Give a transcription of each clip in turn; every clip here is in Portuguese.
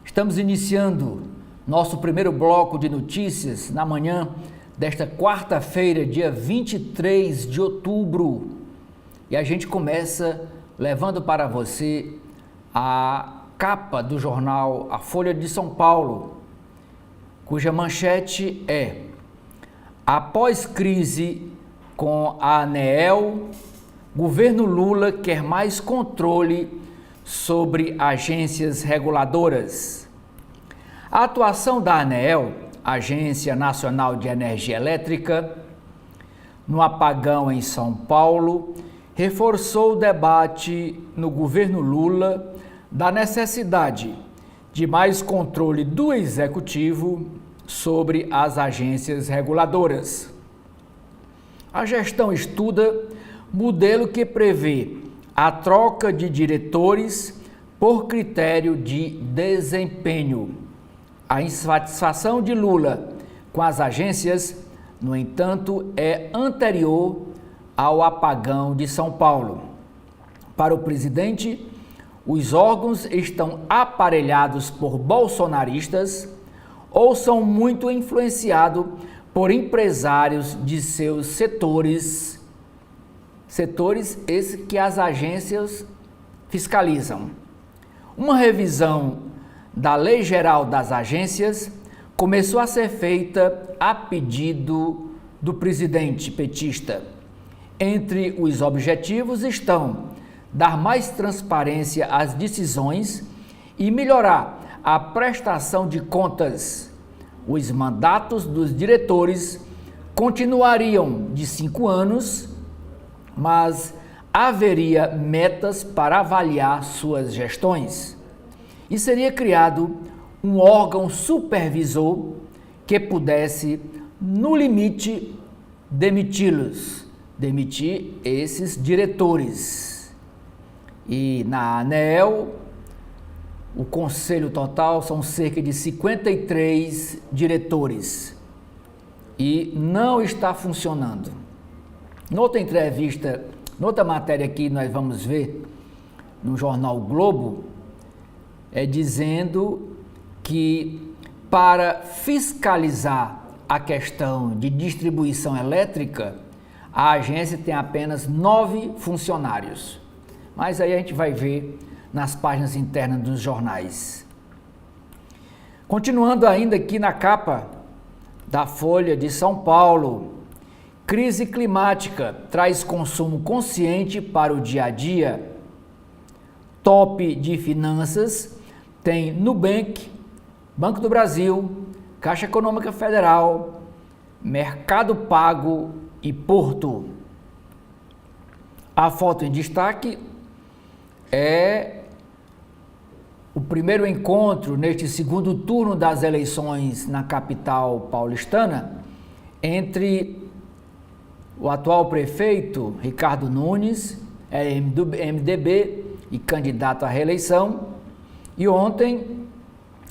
Estamos iniciando nosso primeiro bloco de notícias na manhã desta quarta-feira, dia 23 de outubro. E a gente começa levando para você a capa do jornal A Folha de São Paulo, cuja manchete é: após crise com a ANEEL, governo Lula quer mais controle sobre agências reguladoras. A atuação da ANEEL, Agência Nacional de Energia Elétrica, no apagão em São Paulo, reforçou o debate no governo Lula da necessidade de mais controle do Executivo sobre as agências reguladoras. A gestão estuda modelo que prevê a troca de diretores por critério de desempenho. A insatisfação de Lula com as agências, no entanto, é anterior ao apagão de São Paulo. Para o presidente, os órgãos estão aparelhados por bolsonaristas ou são muito influenciados por empresários de seus setores esses que as agências fiscalizam. Uma revisão da Lei Geral das Agências começou a ser feita a pedido do presidente petista. Entre os objetivos estão dar mais transparência às decisões e melhorar a prestação de contas. Os mandatos dos diretores continuariam de 5 anos, mas haveria metas para avaliar suas gestões. E seria criado um órgão supervisor que pudesse, no limite, demitir esses diretores. E na ANEEL, o conselho total são cerca de 53 diretores e não está funcionando. Noutra entrevista, noutra matéria que nós vamos ver no jornal o Globo, dizendo que para fiscalizar a questão de distribuição elétrica, a agência tem apenas 9 funcionários. Mas aí a gente vai ver nas páginas internas dos jornais. Continuando ainda aqui na capa da Folha de São Paulo, crise climática traz consumo consciente para o dia a dia. Top de finanças tem Nubank, Banco do Brasil, Caixa Econômica Federal, Mercado Pago e Porto. A foto em destaque é o primeiro encontro neste segundo turno das eleições na capital paulistana entre o atual prefeito Ricardo Nunes, do MDB e candidato à reeleição, e ontem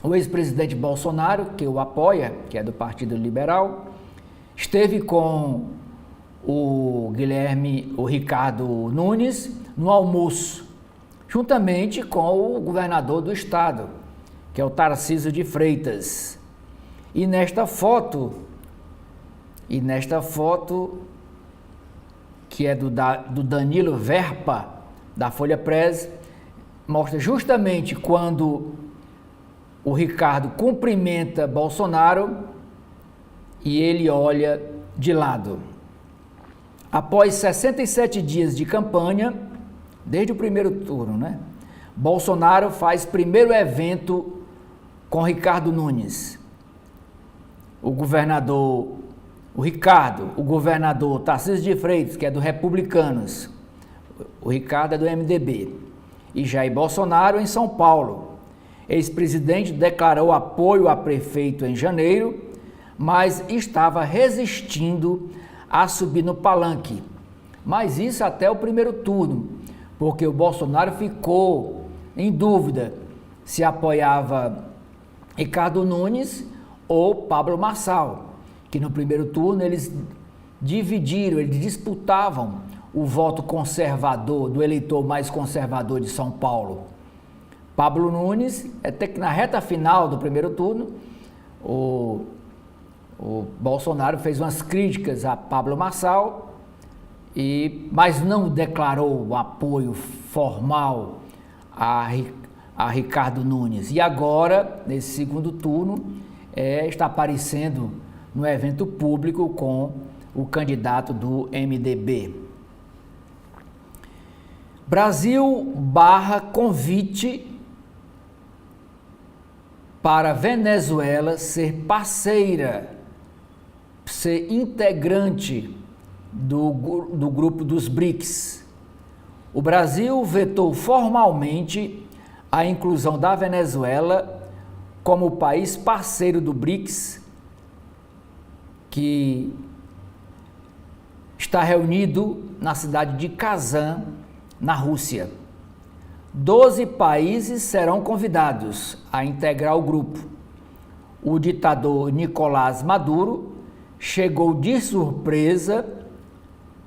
o ex-presidente Bolsonaro, que o apoia, que é do Partido Liberal, esteve com o Ricardo Nunes no almoço, juntamente com o governador do estado, que é o Tarcísio de Freitas. E nesta foto, que é do Danilo Verpa, da Folha Press, mostra justamente quando o Ricardo cumprimenta Bolsonaro e ele olha de lado. Após 67 dias de campanha, desde o primeiro turno, Bolsonaro faz primeiro evento com Ricardo Nunes. O governador Tarcísio de Freitas, que é do Republicanos, o Ricardo é do MDB, e Jair Bolsonaro em São Paulo. Ex-presidente declarou apoio a prefeito em janeiro, mas estava resistindo a subir no palanque. Mas isso até o primeiro turno, porque o Bolsonaro ficou em dúvida se apoiava Ricardo Nunes ou Pablo Marçal, que no primeiro turno eles dividiram, eles disputavam o voto conservador, do eleitor mais conservador de São Paulo. Pablo Nunes, até que na reta final do primeiro turno, o Bolsonaro fez umas críticas a Pablo Marçal, mas não declarou o apoio formal a Ricardo Nunes. E agora, nesse segundo turno, está aparecendo no evento público com o candidato do MDB. Brasil barra convite para Venezuela ser parceira, ser integrante do grupo dos BRICS. O Brasil vetou formalmente a inclusão da Venezuela como país parceiro do BRICS, que está reunido na cidade de Kazan, na Rússia. 12 países serão convidados a integrar o grupo. O ditador Nicolás Maduro chegou de surpresa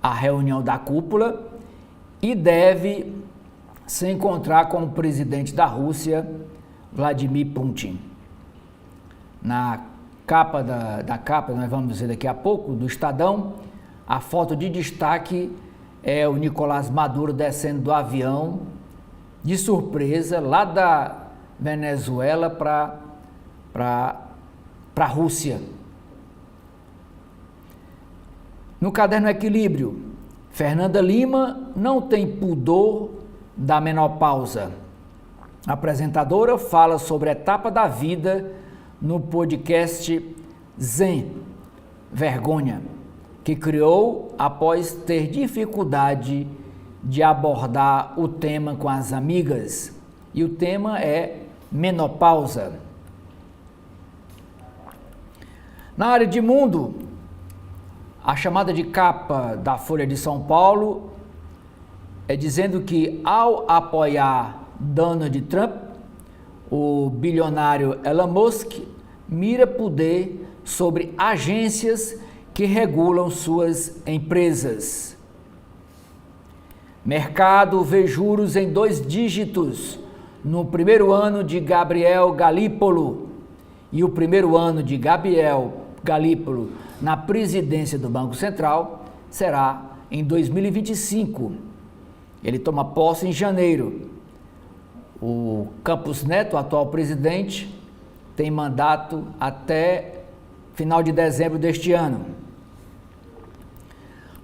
à reunião da cúpula e deve se encontrar com o presidente da Rússia, Vladimir Putin. Na capa da capa, nós vamos dizer daqui a pouco, do Estadão, a foto de destaque é o Nicolás Maduro descendo do avião, de surpresa, lá da Venezuela para a Rússia. No caderno Equilíbrio, Fernanda Lima não tem pudor da menopausa. A apresentadora fala sobre a etapa da vida no podcast Zen, Vergonha, que criou após ter dificuldade de abordar o tema com as amigas. E o tema é menopausa. Na área de mundo, a chamada de capa da Folha de São Paulo é dizendo que, ao apoiar Donald Trump, o bilionário Elon Musk mira poder sobre agências que regulam suas empresas. Mercado vê juros em 2 dígitos no primeiro ano de Gabriel Galípolo. E o primeiro ano de Gabriel Galípolo na presidência do Banco Central será em 2025. Ele toma posse em janeiro. O Campos Neto, atual presidente, tem mandato até final de dezembro deste ano.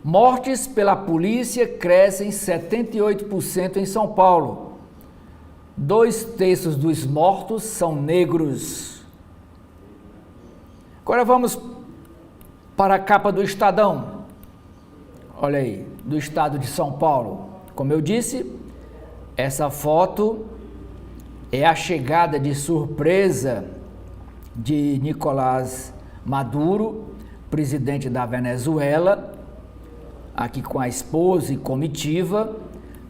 Mortes pela polícia crescem 78% em São Paulo. 2/3 dos mortos são negros. Agora vamos para a capa do Estadão. Olha aí, do estado de São Paulo. Como eu disse, essa foto é a chegada de surpresa de Nicolás Maduro, presidente da Venezuela, aqui com a esposa e comitiva,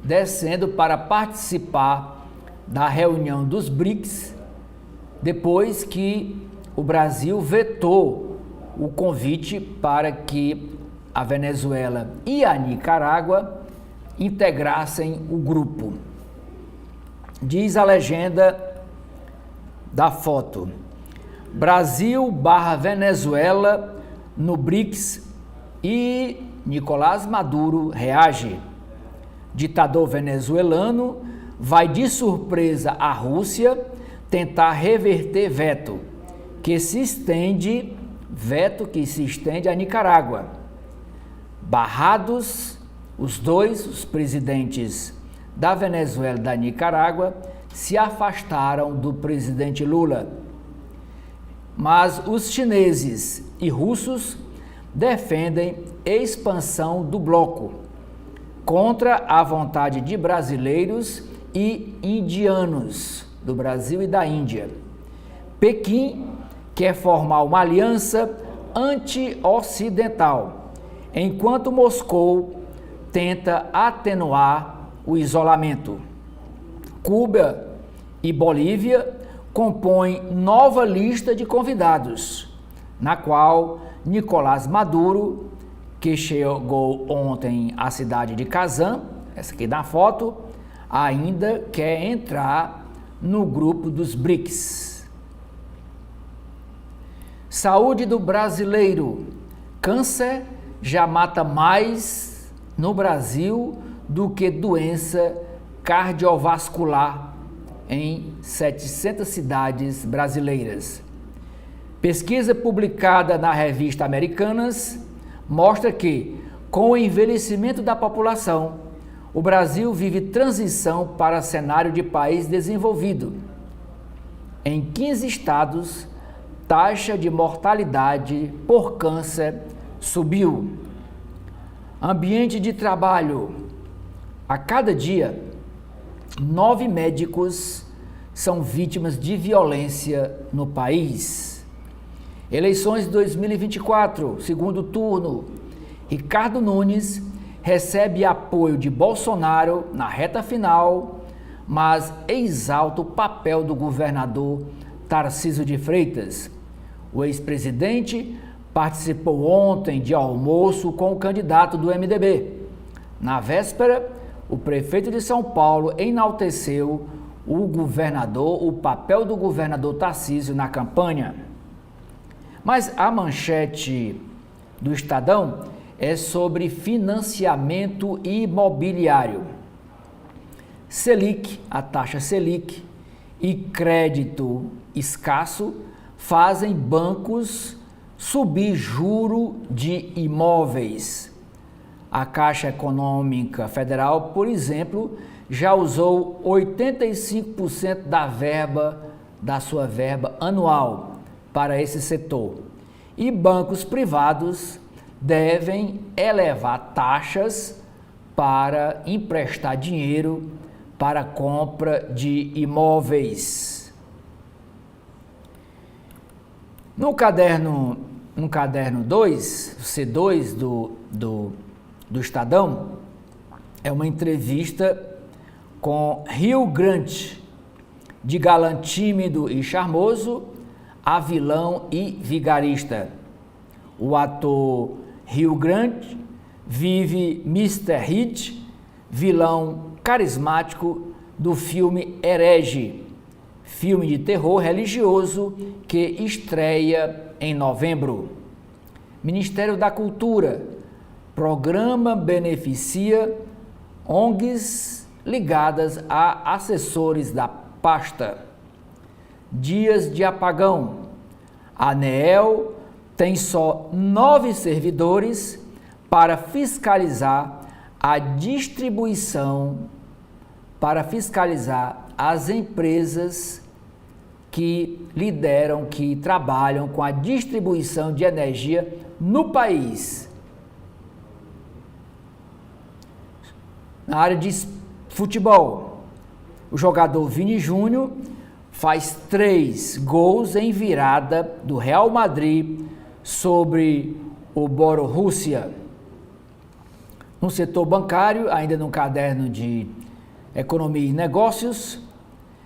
descendo para participar da reunião dos BRICS, depois que o Brasil vetou o convite para que a Venezuela e a Nicarágua integrassem o grupo. Diz a legenda da foto: Brasil barra Venezuela no BRICS e Nicolás Maduro reage. Ditador venezuelano vai de surpresa à Rússia tentar reverter veto que se estende à Nicarágua. Barrados, os presidentes da Venezuela e da Nicarágua se afastaram do presidente Lula. Mas os chineses e russos defendem expansão do bloco contra a vontade de brasileiros e indianos do Brasil e da Índia. Pequim quer formar uma aliança anti-ocidental, enquanto Moscou tenta atenuar o isolamento. Cuba e Bolívia compõem nova lista de convidados, na qual Nicolás Maduro que chegou ontem à cidade de Kazan, essa aqui da foto, ainda quer entrar no grupo dos BRICS. Saúde do brasileiro. Câncer já mata mais no Brasil do que doença cardiovascular em 700 cidades brasileiras. Pesquisa publicada na revista Americanas mostra que, com o envelhecimento da população, o Brasil vive transição para cenário de país desenvolvido. Em 15 estados, taxa de mortalidade por câncer subiu. Ambiente de trabalho. A cada dia, 9 médicos são vítimas de violência no país. Eleições de 2024, segundo turno. Ricardo Nunes recebe apoio de Bolsonaro na reta final, mas exalta o papel do governador Tarcísio de Freitas. O ex-presidente participou ontem de almoço com o candidato do MDB. Na véspera, o prefeito de São Paulo enalteceu o papel do governador Tarcísio na campanha. Mas a manchete do Estadão é sobre financiamento imobiliário. Selic, a taxa Selic e crédito escasso fazem bancos subir juro de imóveis. A Caixa Econômica Federal, por exemplo, já usou 85% da sua verba anual para esse setor. E bancos privados devem elevar taxas para emprestar dinheiro para compra de imóveis. No caderno 2, C2 do Estadão, é uma entrevista com Hugh Grant, de galã tímido e charmoso a vilão e vigarista. O ator Hugh Grant vive Mr. Hyde, vilão carismático do filme Herege, filme de terror religioso que estreia em novembro. Ministério da Cultura. Programa beneficia ONGs ligadas a assessores da pasta. Dias de apagão. A ANEEL tem só 9 servidores para fiscalizar a distribuição, para fiscalizar as empresas que trabalham com a distribuição de energia no país. Na área de futebol, o jogador Vini Júnior faz 3 gols em virada do Real Madrid sobre o Borussia. No setor bancário, ainda no caderno de Economia e Negócios,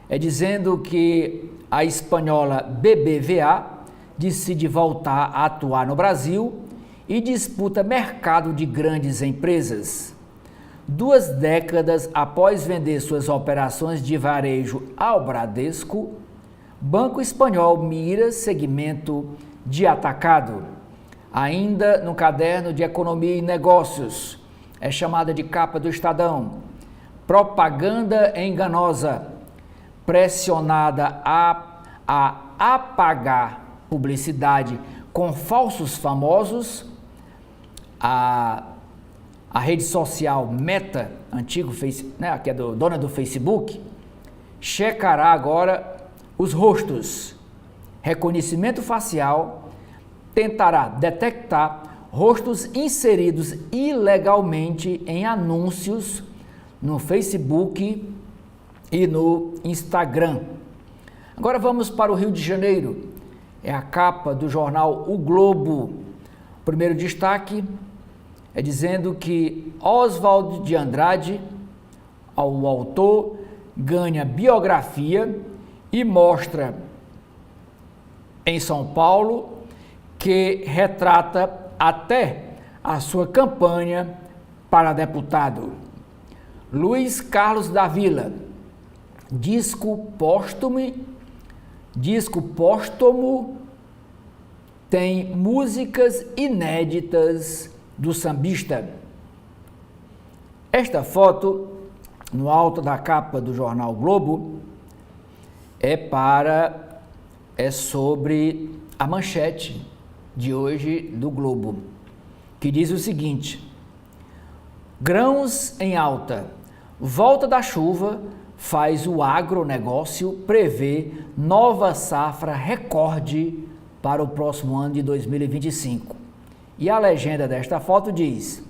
é dizendo que a espanhola BBVA decide voltar a atuar no Brasil e disputa mercado de grandes empresas. 2 décadas após vender suas operações de varejo ao Bradesco, Banco Espanhol mira segmento de atacado. Ainda no caderno de Economia e Negócios, é chamada de capa do Estadão. Propaganda enganosa. Pressionada a apagar publicidade com falsos famosos, a rede social Meta, antigo que é dona do Facebook, checará agora os rostos. Reconhecimento facial tentará detectar rostos inseridos ilegalmente em anúncios no Facebook e no Instagram. Agora vamos para o Rio de Janeiro. É a capa do jornal O Globo. O primeiro destaque é dizendo que Oswald de Andrade, o autor, ganha biografia e mostra em São Paulo que retrata até a sua campanha para deputado. Luiz Carlos da Vila, disco póstumo tem músicas inéditas do sambista. Esta foto, no alto da capa do jornal Globo, é sobre a manchete de hoje do Globo, que diz o seguinte: grãos em alta, volta da chuva faz o agronegócio prever nova safra recorde para o próximo ano de 2025. E a legenda desta foto diz: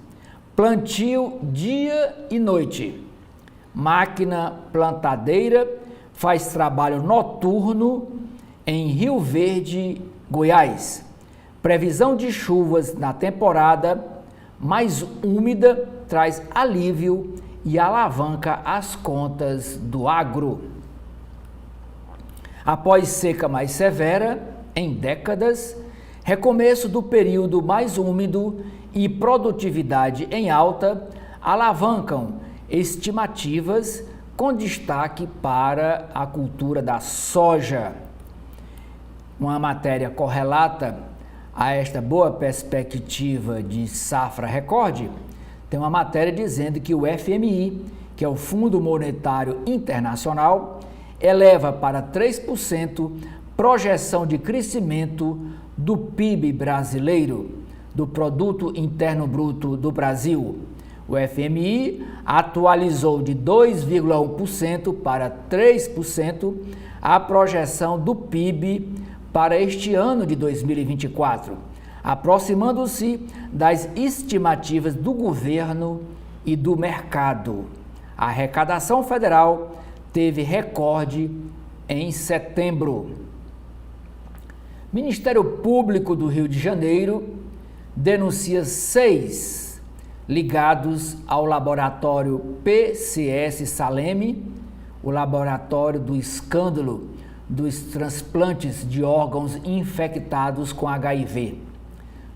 plantio dia e noite. Máquina plantadeira faz trabalho noturno em Rio Verde, Goiás. Previsão de chuvas na temporada mais úmida traz alívio e alavanca as contas do agro. Após seca mais severa em décadas, recomeço do período mais úmido e produtividade em alta alavancam estimativas com destaque para a cultura da soja. Uma matéria correlata a esta boa perspectiva de safra recorde, tem uma matéria dizendo que o FMI, que é o Fundo Monetário Internacional, eleva para 3% projeção de crescimento do PIB brasileiro, do Produto Interno Bruto do Brasil. O FMI atualizou de 2,1% para 3% a projeção do PIB para este ano de 2024. Aproximando-se das estimativas do governo e do mercado. A arrecadação federal teve recorde em setembro. Ministério Público do Rio de Janeiro denuncia 6 ligados ao laboratório PCS Salem, o laboratório do escândalo dos transplantes de órgãos infectados com HIV.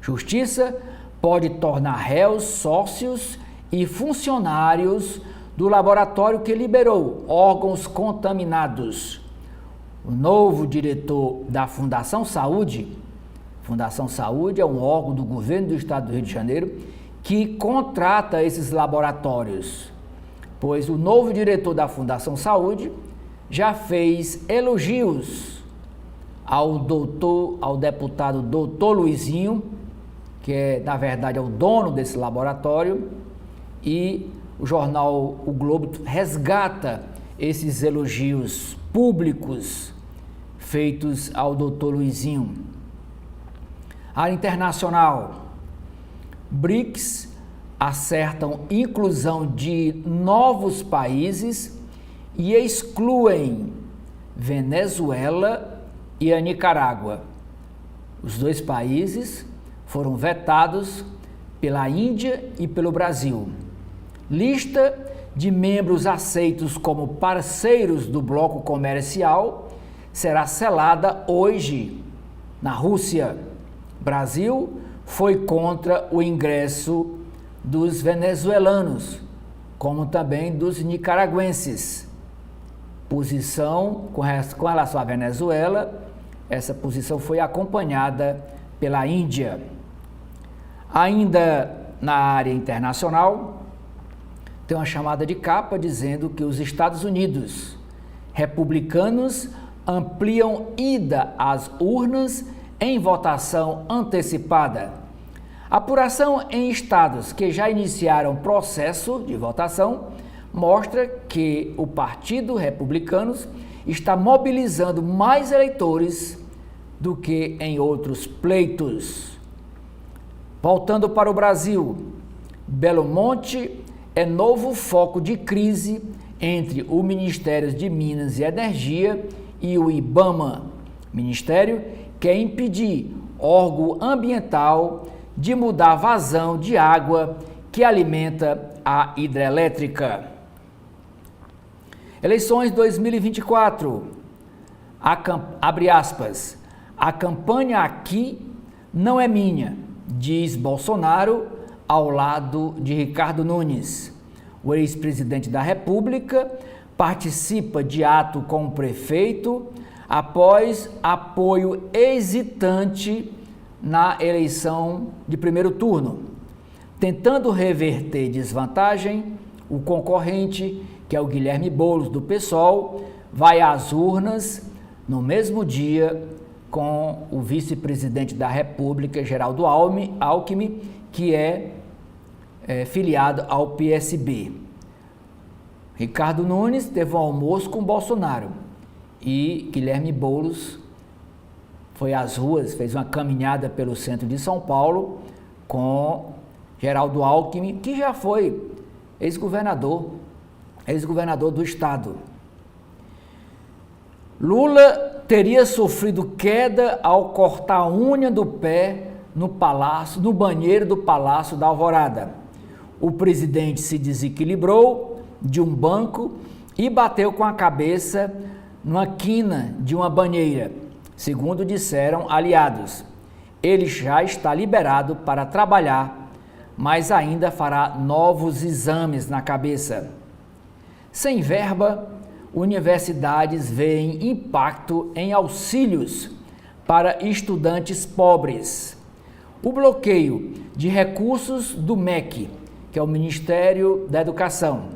Justiça pode tornar réus sócios e funcionários do laboratório que liberou órgãos contaminados. O novo diretor da Fundação Saúde é um órgão do governo do estado do Rio de Janeiro que contrata esses laboratórios, pois o novo diretor da Fundação Saúde já fez elogios ao deputado doutor Luizinho, que na verdade é o dono desse laboratório, e o jornal O Globo resgata esses elogios públicos feitos ao doutor Luizinho. Área internacional, BRICS acertam inclusão de novos países e excluem Venezuela e a Nicarágua. Os dois países foram vetados pela Índia e pelo Brasil. Lista de membros aceitos como parceiros do bloco comercial será selada hoje na Rússia. Brasil foi contra o ingresso dos venezuelanos, como também dos nicaragüenses. Posição com relação à Venezuela, essa posição foi acompanhada pela Índia. Ainda na área internacional, tem uma chamada de capa dizendo que os Estados Unidos, republicanos, ampliam ida às urnas em votação antecipada. Apuração em estados que já iniciaram processo de votação mostra que o Partido Republicano está mobilizando mais eleitores do que em outros pleitos. Voltando para o Brasil, Belo Monte é novo foco de crise entre o Ministério de Minas e Energia e o IBAMA. O Ministério quer impedir órgão ambiental de mudar a vazão de água que alimenta a hidrelétrica. Eleições 2024, abre aspas, a campanha aqui não é minha, diz Bolsonaro ao lado de Ricardo Nunes. O ex-presidente da República participa de ato com o prefeito após apoio hesitante na eleição de primeiro turno. Tentando reverter desvantagem, o concorrente, que é o Guilherme Boulos do PSOL, vai às urnas no mesmo dia com o vice-presidente da República, Geraldo Alckmin, que é filiado ao PSB. Ricardo Nunes teve um almoço com Bolsonaro e Guilherme Boulos foi às ruas, fez uma caminhada pelo centro de São Paulo com Geraldo Alckmin, que já foi ex-governador do estado. Lula teria sofrido queda ao cortar a unha do pé no banheiro do Palácio da Alvorada. O presidente se desequilibrou de um banco e bateu com a cabeça numa quina de uma banheira, segundo disseram aliados. Ele já está liberado para trabalhar, mas ainda fará novos exames na cabeça. Sem verba, universidades veem impacto em auxílios para estudantes pobres. O bloqueio de recursos do MEC, que é o Ministério da Educação,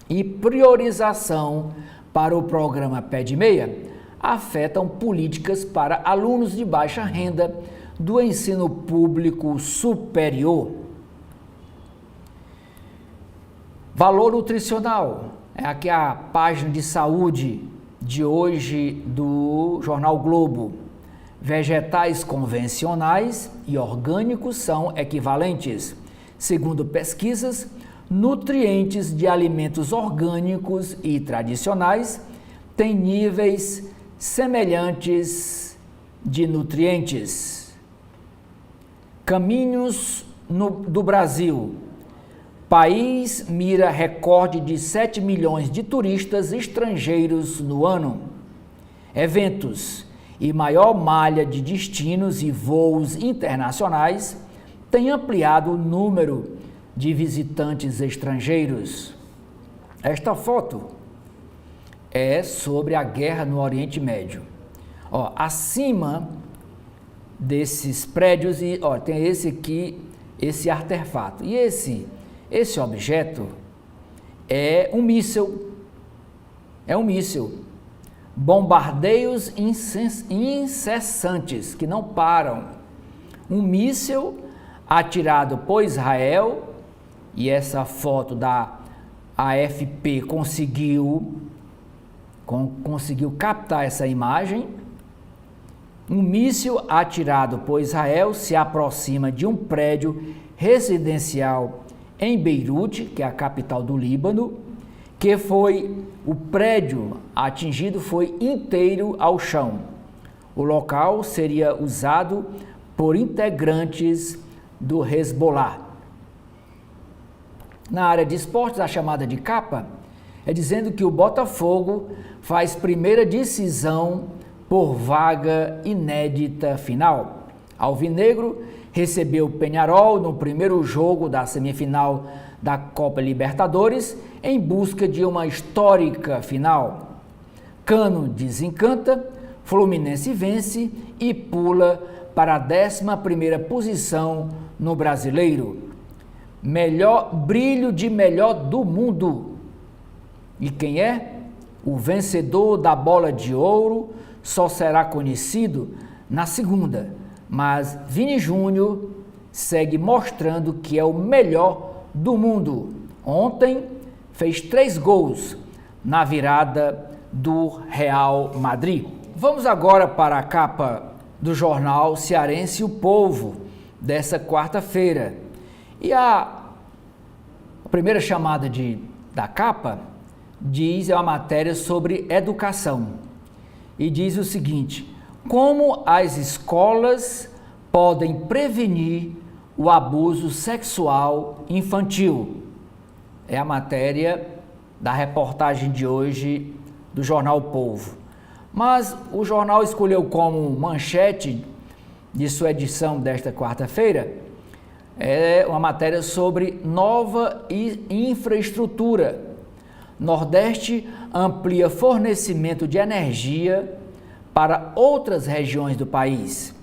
e priorização para o programa Pé de Meia afetam políticas para alunos de baixa renda do ensino público superior. Valor nutricional. É aqui a página de saúde de hoje do Jornal Globo. Vegetais convencionais e orgânicos são equivalentes. Segundo pesquisas, nutrientes de alimentos orgânicos e tradicionais têm níveis semelhantes de nutrientes. Caminhos do Brasil. País mira recorde de 7 milhões de turistas estrangeiros no ano. Eventos e maior malha de destinos e voos internacionais têm ampliado o número de visitantes estrangeiros. Esta foto é sobre a guerra no Oriente Médio. Acima desses prédios, tem esse aqui, esse artefato. E esse objeto é um míssil. Bombardeios incessantes que não param. Um míssil atirado por Israel, e essa foto da AFP conseguiu captar essa imagem. Um míssil atirado por Israel se aproxima de um prédio residencial em Beirute, que é a capital do Líbano, o prédio atingido foi inteiro ao chão. O local seria usado por integrantes do Hezbollah. Na área de esportes, a chamada de capa é dizendo que o Botafogo faz primeira decisão por vaga inédita final. Alvinegro recebeu o Peñarol no primeiro jogo da semifinal da Copa Libertadores em busca de uma histórica final. Cano desencanta, Fluminense vence e pula para a 11ª posição no Brasileiro. Brilho de melhor do mundo. E quem é? O vencedor da Bola de Ouro só será conhecido na segunda, mas Vini Júnior segue mostrando que é o melhor do mundo. Ontem fez 3 gols na virada do Real Madrid. Vamos agora para a capa do jornal cearense O Povo, dessa quarta-feira. E a primeira chamada da capa é uma matéria sobre educação. E diz o seguinte: como as escolas podem prevenir o abuso sexual infantil. É a matéria da reportagem de hoje do jornal O Povo. Mas o jornal escolheu como manchete de sua edição desta quarta-feira É uma matéria sobre nova infraestrutura. Nordeste amplia fornecimento de energia para outras regiões do país.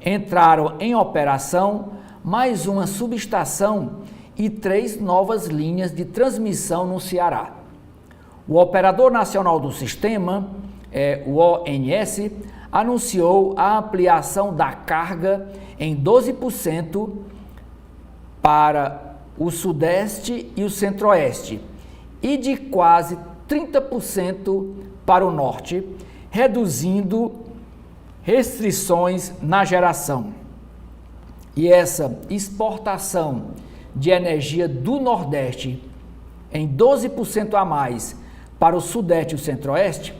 Entraram em operação mais uma subestação e 3 novas linhas de transmissão no Ceará. O Operador Nacional do Sistema, o ONS, anunciou a ampliação da carga em 12% para o Sudeste e o Centro-Oeste e de quase 30% para o Norte, reduzindo restrições na geração. E essa exportação de energia do Nordeste em 12% a mais para o Sudeste e o Centro-Oeste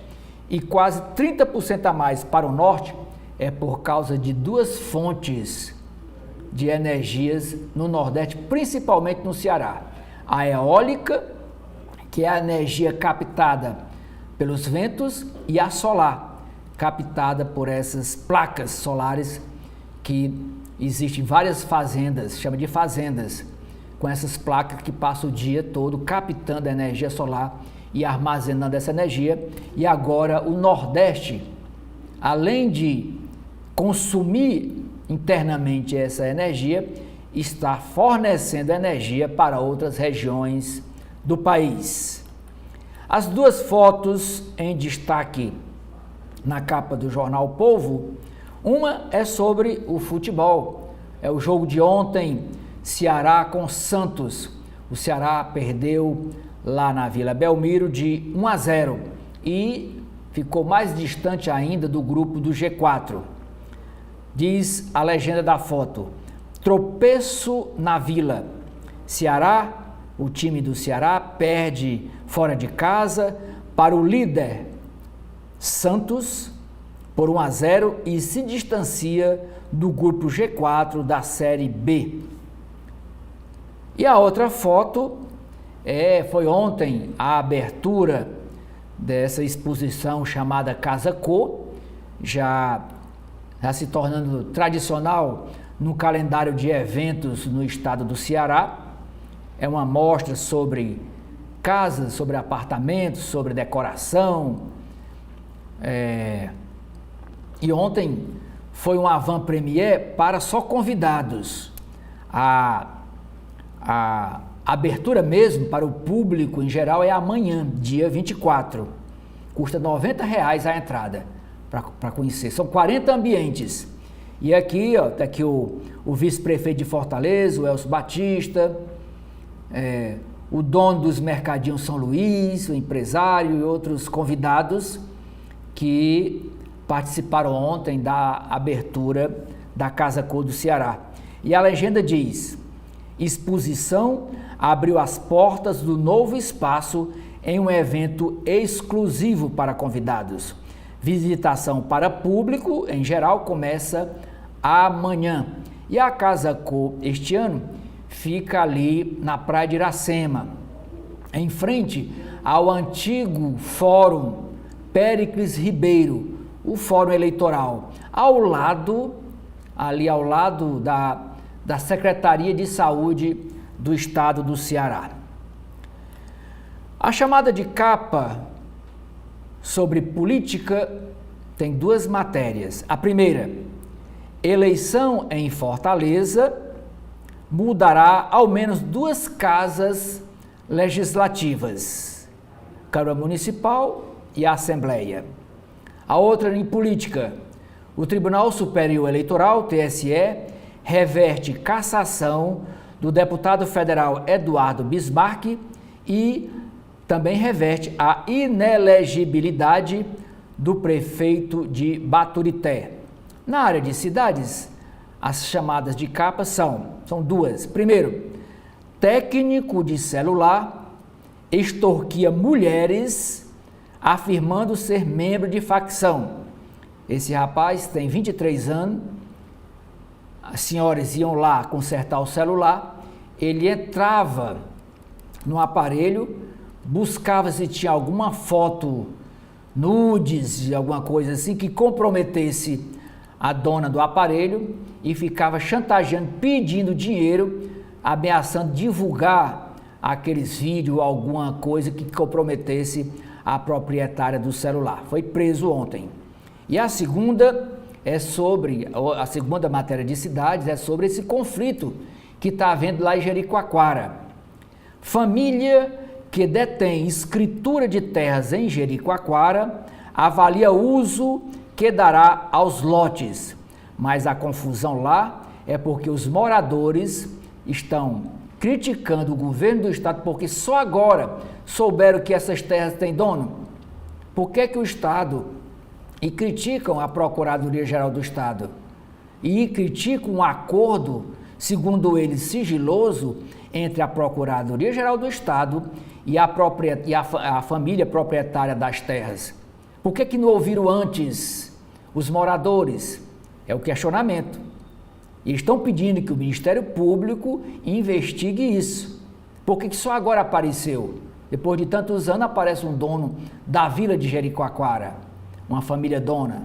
e quase 30% a mais para o Norte é por causa de 2 fontes de energias no Nordeste, principalmente no Ceará. A eólica, que é a energia captada pelos ventos, e a solar, captada por essas placas solares que existem em várias fazendas, chama de fazendas, com essas placas que passam o dia todo captando a energia solar e armazenando essa energia. E agora o Nordeste, além de consumir internamente essa energia, está fornecendo energia para outras regiões do país. As 2 fotos em destaque na capa do jornal O Povo, uma é sobre o futebol, é o jogo de ontem, Ceará com Santos. O Ceará perdeu lá na Vila Belmiro de 1-0 e ficou mais distante ainda do grupo do G4. Diz a legenda da foto: tropeço na Vila. Ceará, o time do Ceará perde fora de casa para o líder Santos por 1-0 e se distancia do grupo G4 da Série B. E a outra foto foi ontem a abertura dessa exposição chamada Casa Cor, já se tornando tradicional no calendário de eventos no estado do Ceará. É uma mostra sobre casas, sobre apartamentos, sobre decoração. E ontem foi um avant-première para só convidados. A abertura mesmo para o público em geral é amanhã, dia 24. Custa R$ 90 a entrada para conhecer. São 40 ambientes. E aqui, tá aqui o vice-prefeito de Fortaleza, o Elcio Batista, o dono dos mercadinhos São Luís, o empresário e outros convidados que participaram ontem da abertura da Casa Cor do Ceará. E a legenda diz: exposição abriu as portas do novo espaço em um evento exclusivo para convidados. Visitação para público, em geral, começa amanhã. E a Casa Cor, este ano, fica ali na Praia de Iracema, em frente ao antigo Fórum Péricles Ribeiro, o Fórum Eleitoral, ali ao lado da Secretaria de Saúde do Estado do Ceará. A chamada de capa sobre política tem 2 matérias. A primeira, eleição em Fortaleza mudará ao menos 2 casas legislativas, Câmara Municipal e a Assembleia. A outra em política, o Tribunal Superior Eleitoral, TSE, reverte cassação do deputado federal Eduardo Bismarck e também reverte a inelegibilidade do prefeito de Baturité. Na área de cidades, as chamadas de capa são 2. Primeiro, técnico de celular extorquia mulheres afirmando ser membro de facção. Esse rapaz tem 23 anos, as senhoras iam lá consertar o celular, ele entrava no aparelho, buscava se tinha alguma foto nudes, alguma coisa assim que comprometesse a dona do aparelho e ficava chantageando, pedindo dinheiro, ameaçando divulgar aqueles vídeos ou alguma coisa que comprometesse a proprietária do celular. Foi preso ontem. E a segunda matéria de cidades é sobre esse conflito que está havendo lá em Jericoacoara. Família que detém escritura de terras em Jericoacoara avalia o uso que dará aos lotes, mas a confusão lá é porque os moradores estão criticando o governo do estado porque só agora souberam que essas terras têm dono. Por que o estado e criticam a Procuradoria-Geral do Estado e criticam um acordo, segundo eles, sigiloso entre a Procuradoria-Geral do Estado e a família proprietária das terras? Por que não ouviram antes os moradores? É o questionamento. E estão pedindo que o Ministério Público investigue isso. Por que só agora apareceu? Depois de tantos anos aparece um dono da vila de Jericoacoara, uma família dona.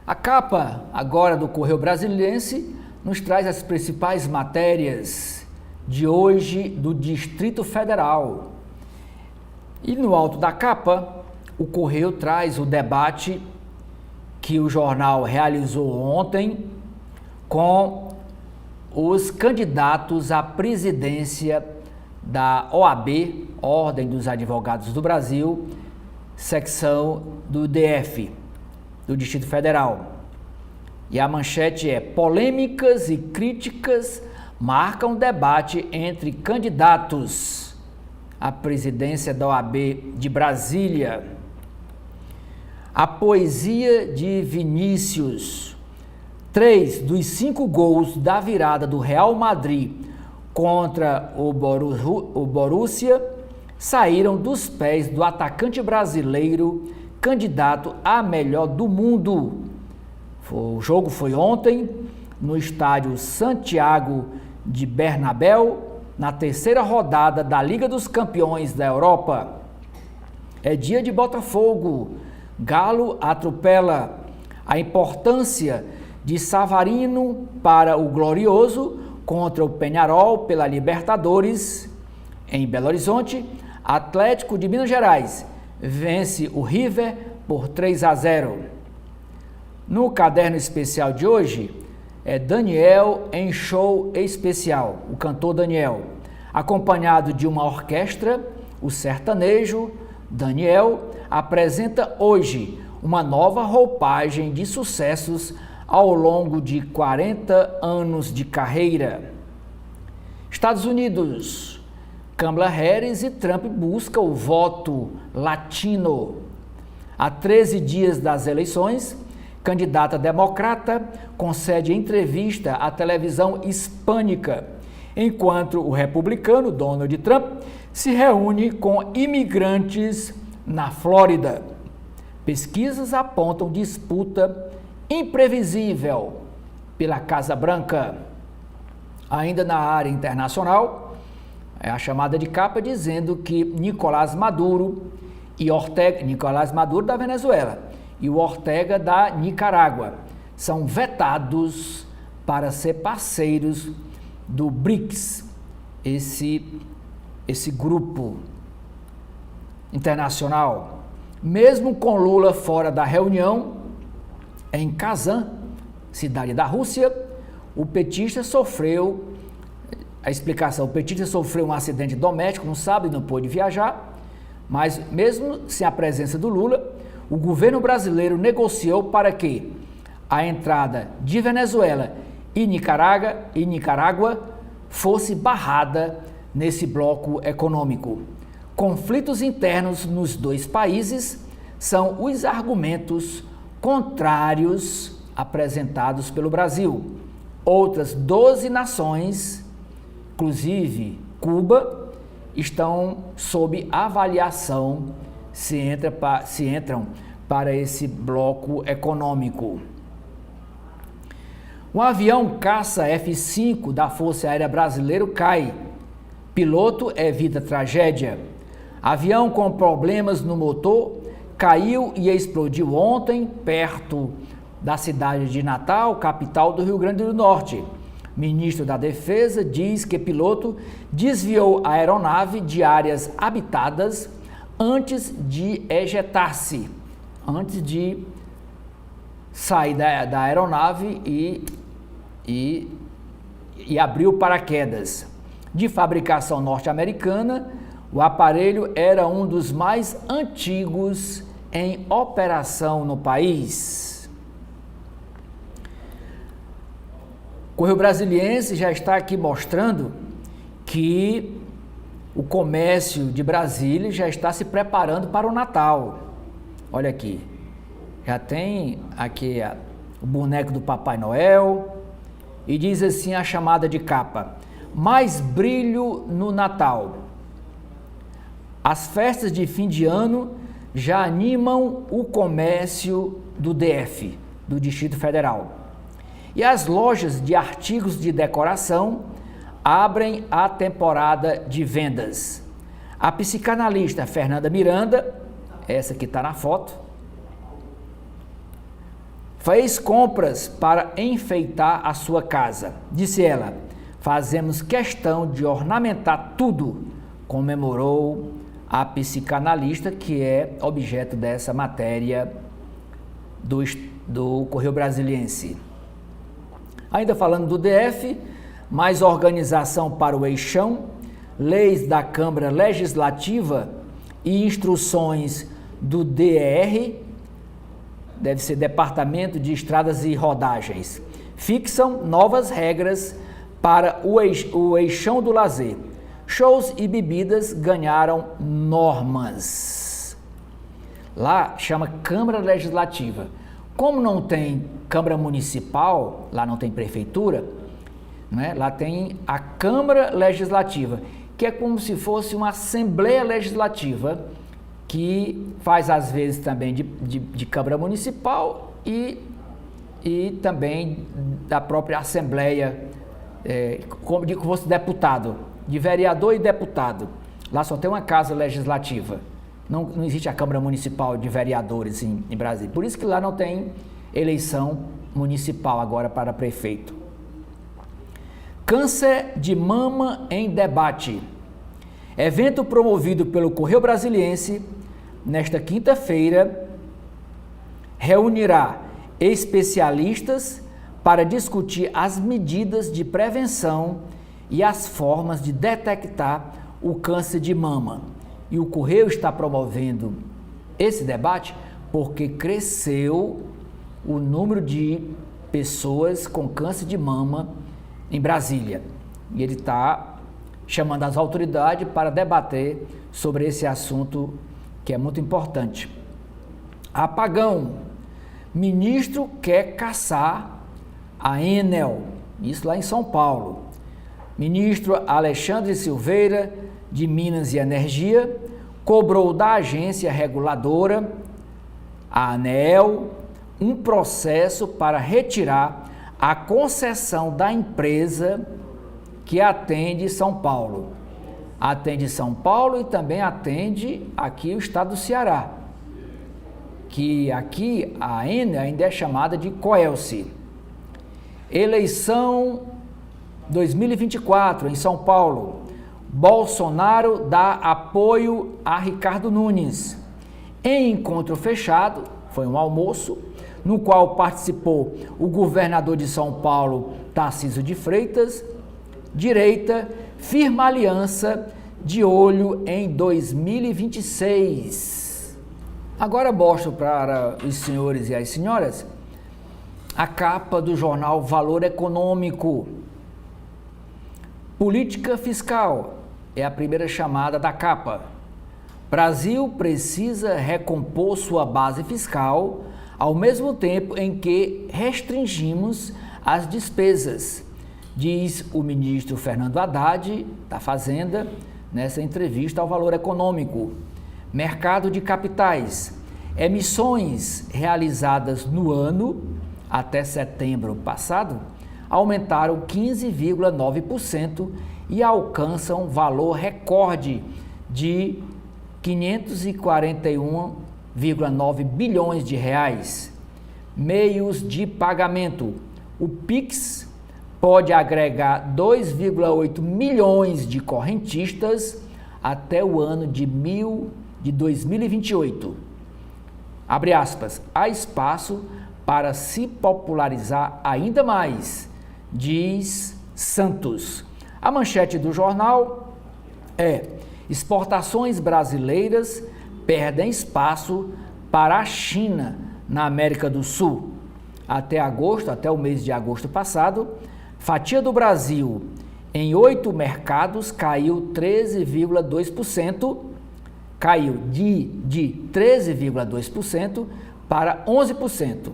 A capa agora do Correio Brasiliense nos traz as principais matérias de hoje do Distrito Federal. E no alto da capa, o Correio traz o debate que o jornal realizou ontem com os candidatos à presidência da OAB, Ordem dos Advogados do Brasil, secção do DF, do Distrito Federal. E a manchete é: polêmicas e críticas marcam debate entre candidatos à presidência da OAB de Brasília. A poesia de Vinícius. 3 dos 5 gols da virada do Real Madrid contra o Borussia saíram dos pés do atacante brasileiro, candidato a melhor do mundo. O jogo foi ontem no estádio Santiago de Bernabéu, na terceira rodada da Liga dos Campeões da Europa. É dia de Botafogo. Galo atropela. A importância de Savarino para o Glorioso contra o Peñarol pela Libertadores. Em Belo Horizonte, Atlético de Minas Gerais vence o River por 3-0. No caderno especial de hoje, é Daniel em show especial, o cantor Daniel, acompanhado de uma orquestra, o sertanejo Daniel apresenta hoje uma nova roupagem de sucessos ao longo de 40 anos de carreira. Estados Unidos, Kamala Harris e Trump buscam o voto latino. Há 13 dias das eleições, candidata democrata concede entrevista à televisão hispânica, enquanto o republicano Donald Trump se reúne com imigrantes na Flórida. Pesquisas apontam disputa imprevisível pela Casa Branca. Ainda na área internacional, é a chamada de capa dizendo que Nicolás Maduro da Venezuela e o Ortega da Nicarágua são vetados para ser parceiros do BRICS, esse grupo internacional. Mesmo com Lula fora da reunião, em Kazan, cidade da Rússia, o petista sofreu um acidente doméstico no sábado e não pôde viajar, mas mesmo sem a presença do Lula, o governo brasileiro negociou para que a entrada de Venezuela e Nicarágua fosse barrada nesse bloco econômico. Conflitos internos nos dois países são os argumentos contrários apresentados pelo Brasil. Outras 12 nações, inclusive Cuba, estão sob avaliação se entram para esse bloco econômico. Um avião caça F-5 da Força Aérea Brasileira cai. Piloto evita tragédia. Avião com problemas no motor caiu e explodiu ontem perto da cidade de Natal, capital do Rio Grande do Norte. Ministro da Defesa diz que piloto desviou a aeronave de áreas habitadas antes de ejetar-se, antes de sair da aeronave e abriu paraquedas. De fabricação norte-americana, o aparelho era um dos mais antigos em operação no país. O Correio Brasiliense já está aqui mostrando que o comércio de Brasília já está se preparando para o Natal. Olha aqui, já tem aqui o boneco do Papai Noel e diz assim a chamada de capa: mais brilho no Natal. As festas de fim de ano já animam o comércio do DF, do Distrito Federal. E as lojas de artigos de decoração abrem a temporada de vendas. A psicanalista Fernanda Miranda, essa que está na foto, fez compras para enfeitar a sua casa. Disse ela: fazemos questão de ornamentar tudo, comemorou a psicanalista, que é objeto dessa matéria do Correio Brasiliense. Ainda falando do DF, mais organização para o eixão, leis da Câmara Legislativa e instruções do DR, deve ser Departamento de Estradas e Rodagens, fixam novas regras para o eixão do lazer. Shows e bebidas ganharam normas. Lá chama Câmara Legislativa. Como não tem Câmara Municipal, lá não tem prefeitura, né? Lá tem a Câmara Legislativa, que é como se fosse uma Assembleia Legislativa, que faz às vezes também de Câmara Municipal e também da própria Assembleia, como se fosse deputado, de vereador e deputado. Lá só tem uma casa legislativa. Não existe a Câmara Municipal de Vereadores em Brasília. Por isso que lá não tem eleição municipal agora para prefeito. Câncer de mama em debate. Evento promovido pelo Correio Brasiliense, nesta quinta-feira, reunirá especialistas para discutir as medidas de prevenção e as formas de detectar o câncer de mama. E o Correio está promovendo esse debate porque cresceu o número de pessoas com câncer de mama em Brasília. E ele está chamando as autoridades para debater sobre esse assunto que é muito importante. Apagão. Ministro quer caçar a Enel. Isso lá em São Paulo. Ministro Alexandre Silveira, de Minas e Energia, cobrou da agência reguladora, a ANEEL, um processo para retirar a concessão da empresa que atende São Paulo. Atende São Paulo e também atende aqui o estado do Ceará, que aqui a Enel ainda é chamada de Coelce. Eleição 2024 em São Paulo. Bolsonaro dá apoio a Ricardo Nunes. Em encontro fechado, foi um almoço, no qual participou o governador de São Paulo, Tarcísio de Freitas. Direita firma aliança de olho em 2026. Agora mostro para os senhores e as senhoras a capa do jornal Valor Econômico. Política fiscal é a primeira chamada da capa. Brasil precisa recompor sua base fiscal ao mesmo tempo em que restringimos as despesas, diz o ministro Fernando Haddad, da Fazenda, nessa entrevista ao Valor Econômico. Mercado de capitais. Emissões realizadas no ano, até setembro passado, aumentaram 15,9% e alcançam valor recorde de 541,9 bilhões de reais. meios de pagamento. O Pix pode agregar 2,8 milhões de correntistas até o ano de 2028. Abre aspas, há espaço para se popularizar ainda mais, diz Santos. A manchete do jornal é: exportações brasileiras perdem espaço para a China na América do Sul. Até o mês de agosto passado, fatia do Brasil em 8 mercados caiu 13,2%, caiu de 13,2% para 11%.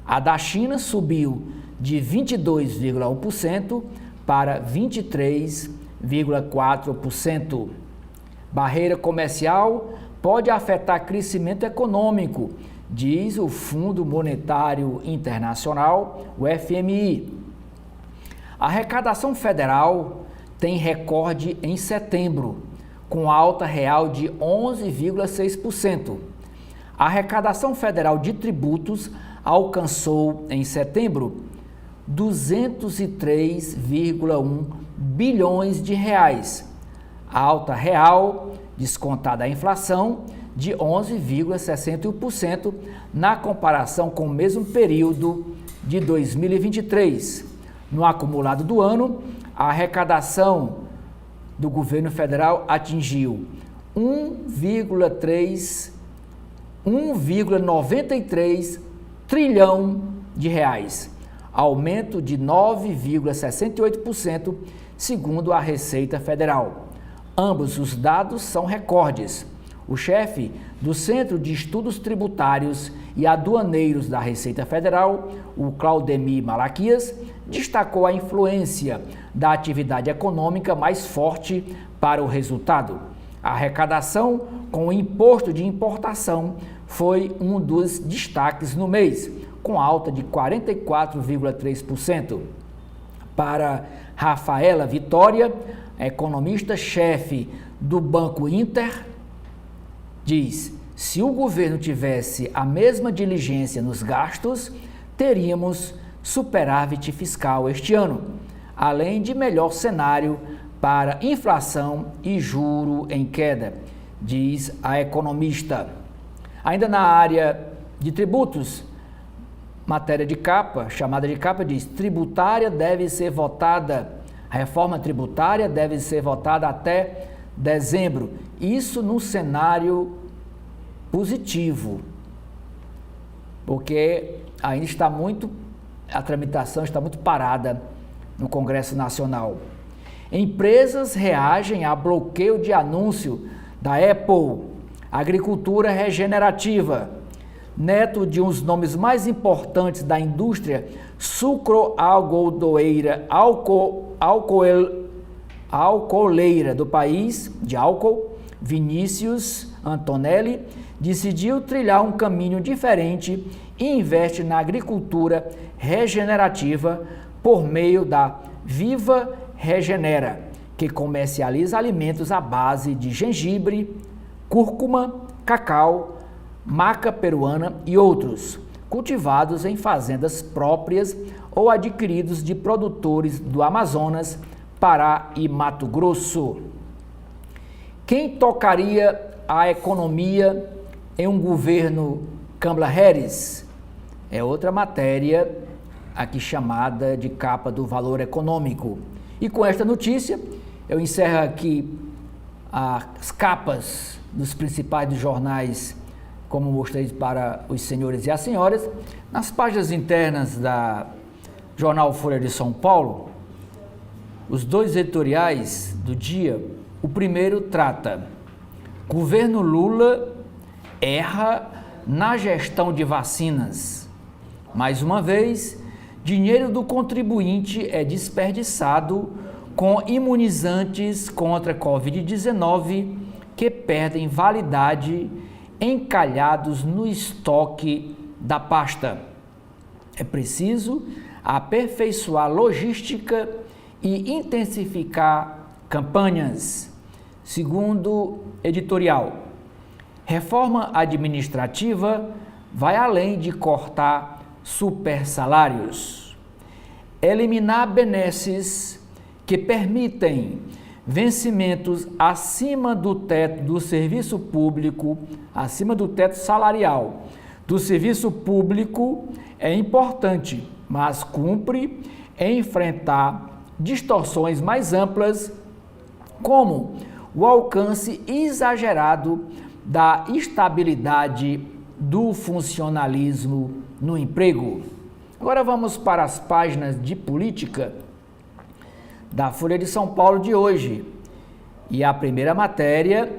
A da China subiu de 22,1% para 23,4%. Barreira comercial pode afetar crescimento econômico, diz o Fundo Monetário Internacional, o FMI. A arrecadação federal tem recorde em setembro, com alta real de 11,6%. A arrecadação federal de tributos alcançou, em setembro, 203,1 bilhões de reais. A alta real, descontada a inflação, de 11,61% na comparação com o mesmo período de 2023. No acumulado do ano, a arrecadação do governo federal atingiu 1,93 trilhão de reais, aumento de 9,68%, segundo a Receita Federal. Ambos os dados são recordes. O chefe do Centro de Estudos Tributários e Aduaneiros da Receita Federal, o Claudemir Malaquias, destacou a influência da atividade econômica mais forte para o resultado. A arrecadação com o imposto de importação foi um dos destaques no mês, com alta de 44,3%. Para Rafaela Vitória, economista-chefe do Banco Inter, diz: se o governo tivesse a mesma diligência nos gastos, teríamos superávit fiscal este ano, além de melhor cenário para inflação e juro em queda, diz a economista. Ainda na área de tributos, matéria de capa, chamada de capa, diz: a reforma tributária deve ser votada até dezembro. Isso num cenário positivo, porque ainda a tramitação está muito parada no Congresso Nacional. Empresas reagem a bloqueio de anúncio da Apple. Agricultura regenerativa. Neto de um dos nomes mais importantes da indústria alcooleira do país, de álcool, Vinícius Antonelli, decidiu trilhar um caminho diferente e investe na agricultura regenerativa por meio da Viva Regenera, que comercializa alimentos à base de gengibre, cúrcuma, cacau, maca peruana e outros, cultivados em fazendas próprias ou adquiridos de produtores do Amazonas, Pará e Mato Grosso. Quem tocaria a economia em um governo Kamala Harris? É outra matéria aqui chamada de capa do Valor Econômico. E com esta notícia, eu encerro aqui as capas dos principais jornais, como mostrei para os senhores e as senhoras. Nas páginas internas da Jornal Folha de São Paulo, os dois editoriais do dia, o primeiro trata: governo Lula erra na gestão de vacinas. Mais uma vez, dinheiro do contribuinte é desperdiçado com imunizantes contra a Covid-19 que perdem validade encalhados no estoque da pasta. É preciso aperfeiçoar logística e intensificar campanhas. Segundo editorial, reforma administrativa vai além de cortar supersalários. Eliminar benesses que permitem vencimentos acima do teto do serviço público, acima do teto salarial do serviço público é importante, mas cumpre enfrentar distorções mais amplas, como o alcance exagerado da estabilidade do funcionalismo no emprego. Agora vamos para as páginas de política da Folha de São Paulo de hoje. E a primeira matéria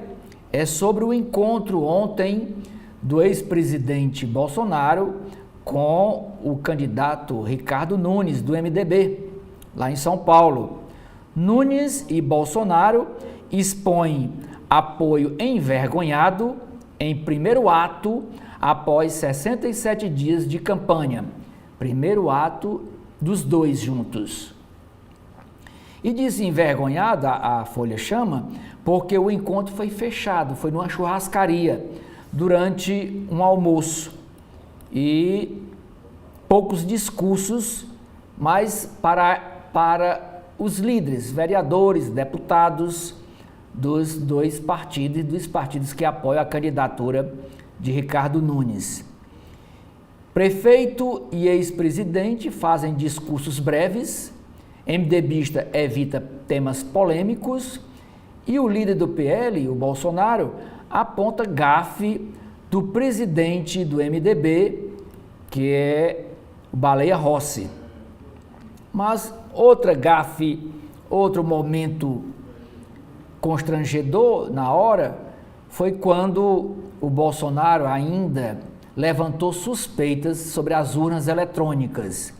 é sobre o encontro ontem do ex-presidente Bolsonaro com o candidato Ricardo Nunes, do MDB, lá em São Paulo. Nunes e Bolsonaro expõem apoio envergonhado em primeiro ato após 67 dias de campanha. Primeiro ato dos dois juntos. E diz envergonhada, a Folha chama, porque o encontro foi fechado, foi numa churrascaria, durante um almoço. E poucos discursos, mas para os líderes, vereadores, deputados dos dois partidos, dos partidos que apoiam a candidatura de Ricardo Nunes. Prefeito e ex-presidente fazem discursos breves, MDBista evita temas polêmicos e o líder do PL, o Bolsonaro, aponta gafe do presidente do MDB, que é o Baleia Rossi. Mas outra gafe, outro momento constrangedor na hora, foi quando o Bolsonaro ainda levantou suspeitas sobre as urnas eletrônicas.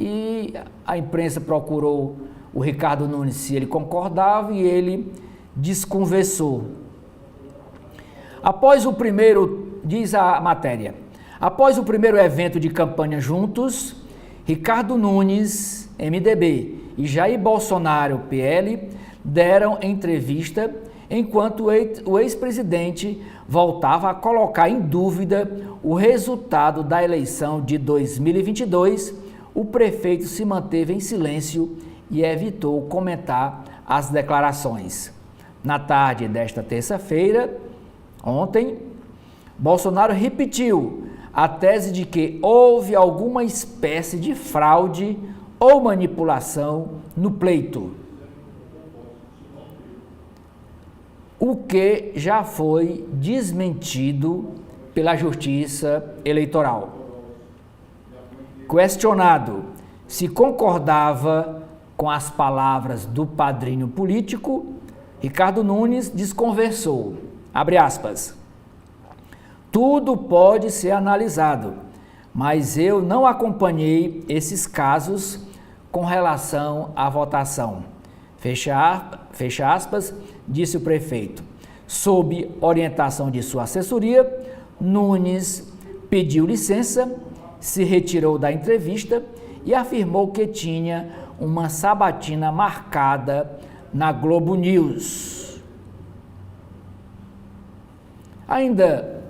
E a imprensa procurou o Ricardo Nunes se ele concordava e ele desconversou. Após o primeiro, diz a matéria, após o primeiro evento de campanha juntos, Ricardo Nunes, MDB, e Jair Bolsonaro, PL, deram entrevista enquanto o ex-presidente voltava a colocar em dúvida o resultado da eleição de 2022, o prefeito se manteve em silêncio e evitou comentar as declarações. Na tarde desta terça-feira, ontem, Bolsonaro repetiu a tese de que houve alguma espécie de fraude ou manipulação no pleito, o que já foi desmentido pela Justiça Eleitoral. Questionado se concordava com as palavras do padrinho político, Ricardo Nunes desconversou. Abre aspas. Tudo pode ser analisado, mas eu não acompanhei esses casos com relação à votação. Fecha aspas, disse o prefeito. Sob orientação de sua assessoria, Nunes pediu licença, se retirou da entrevista e afirmou que tinha uma sabatina marcada na Globo News. Ainda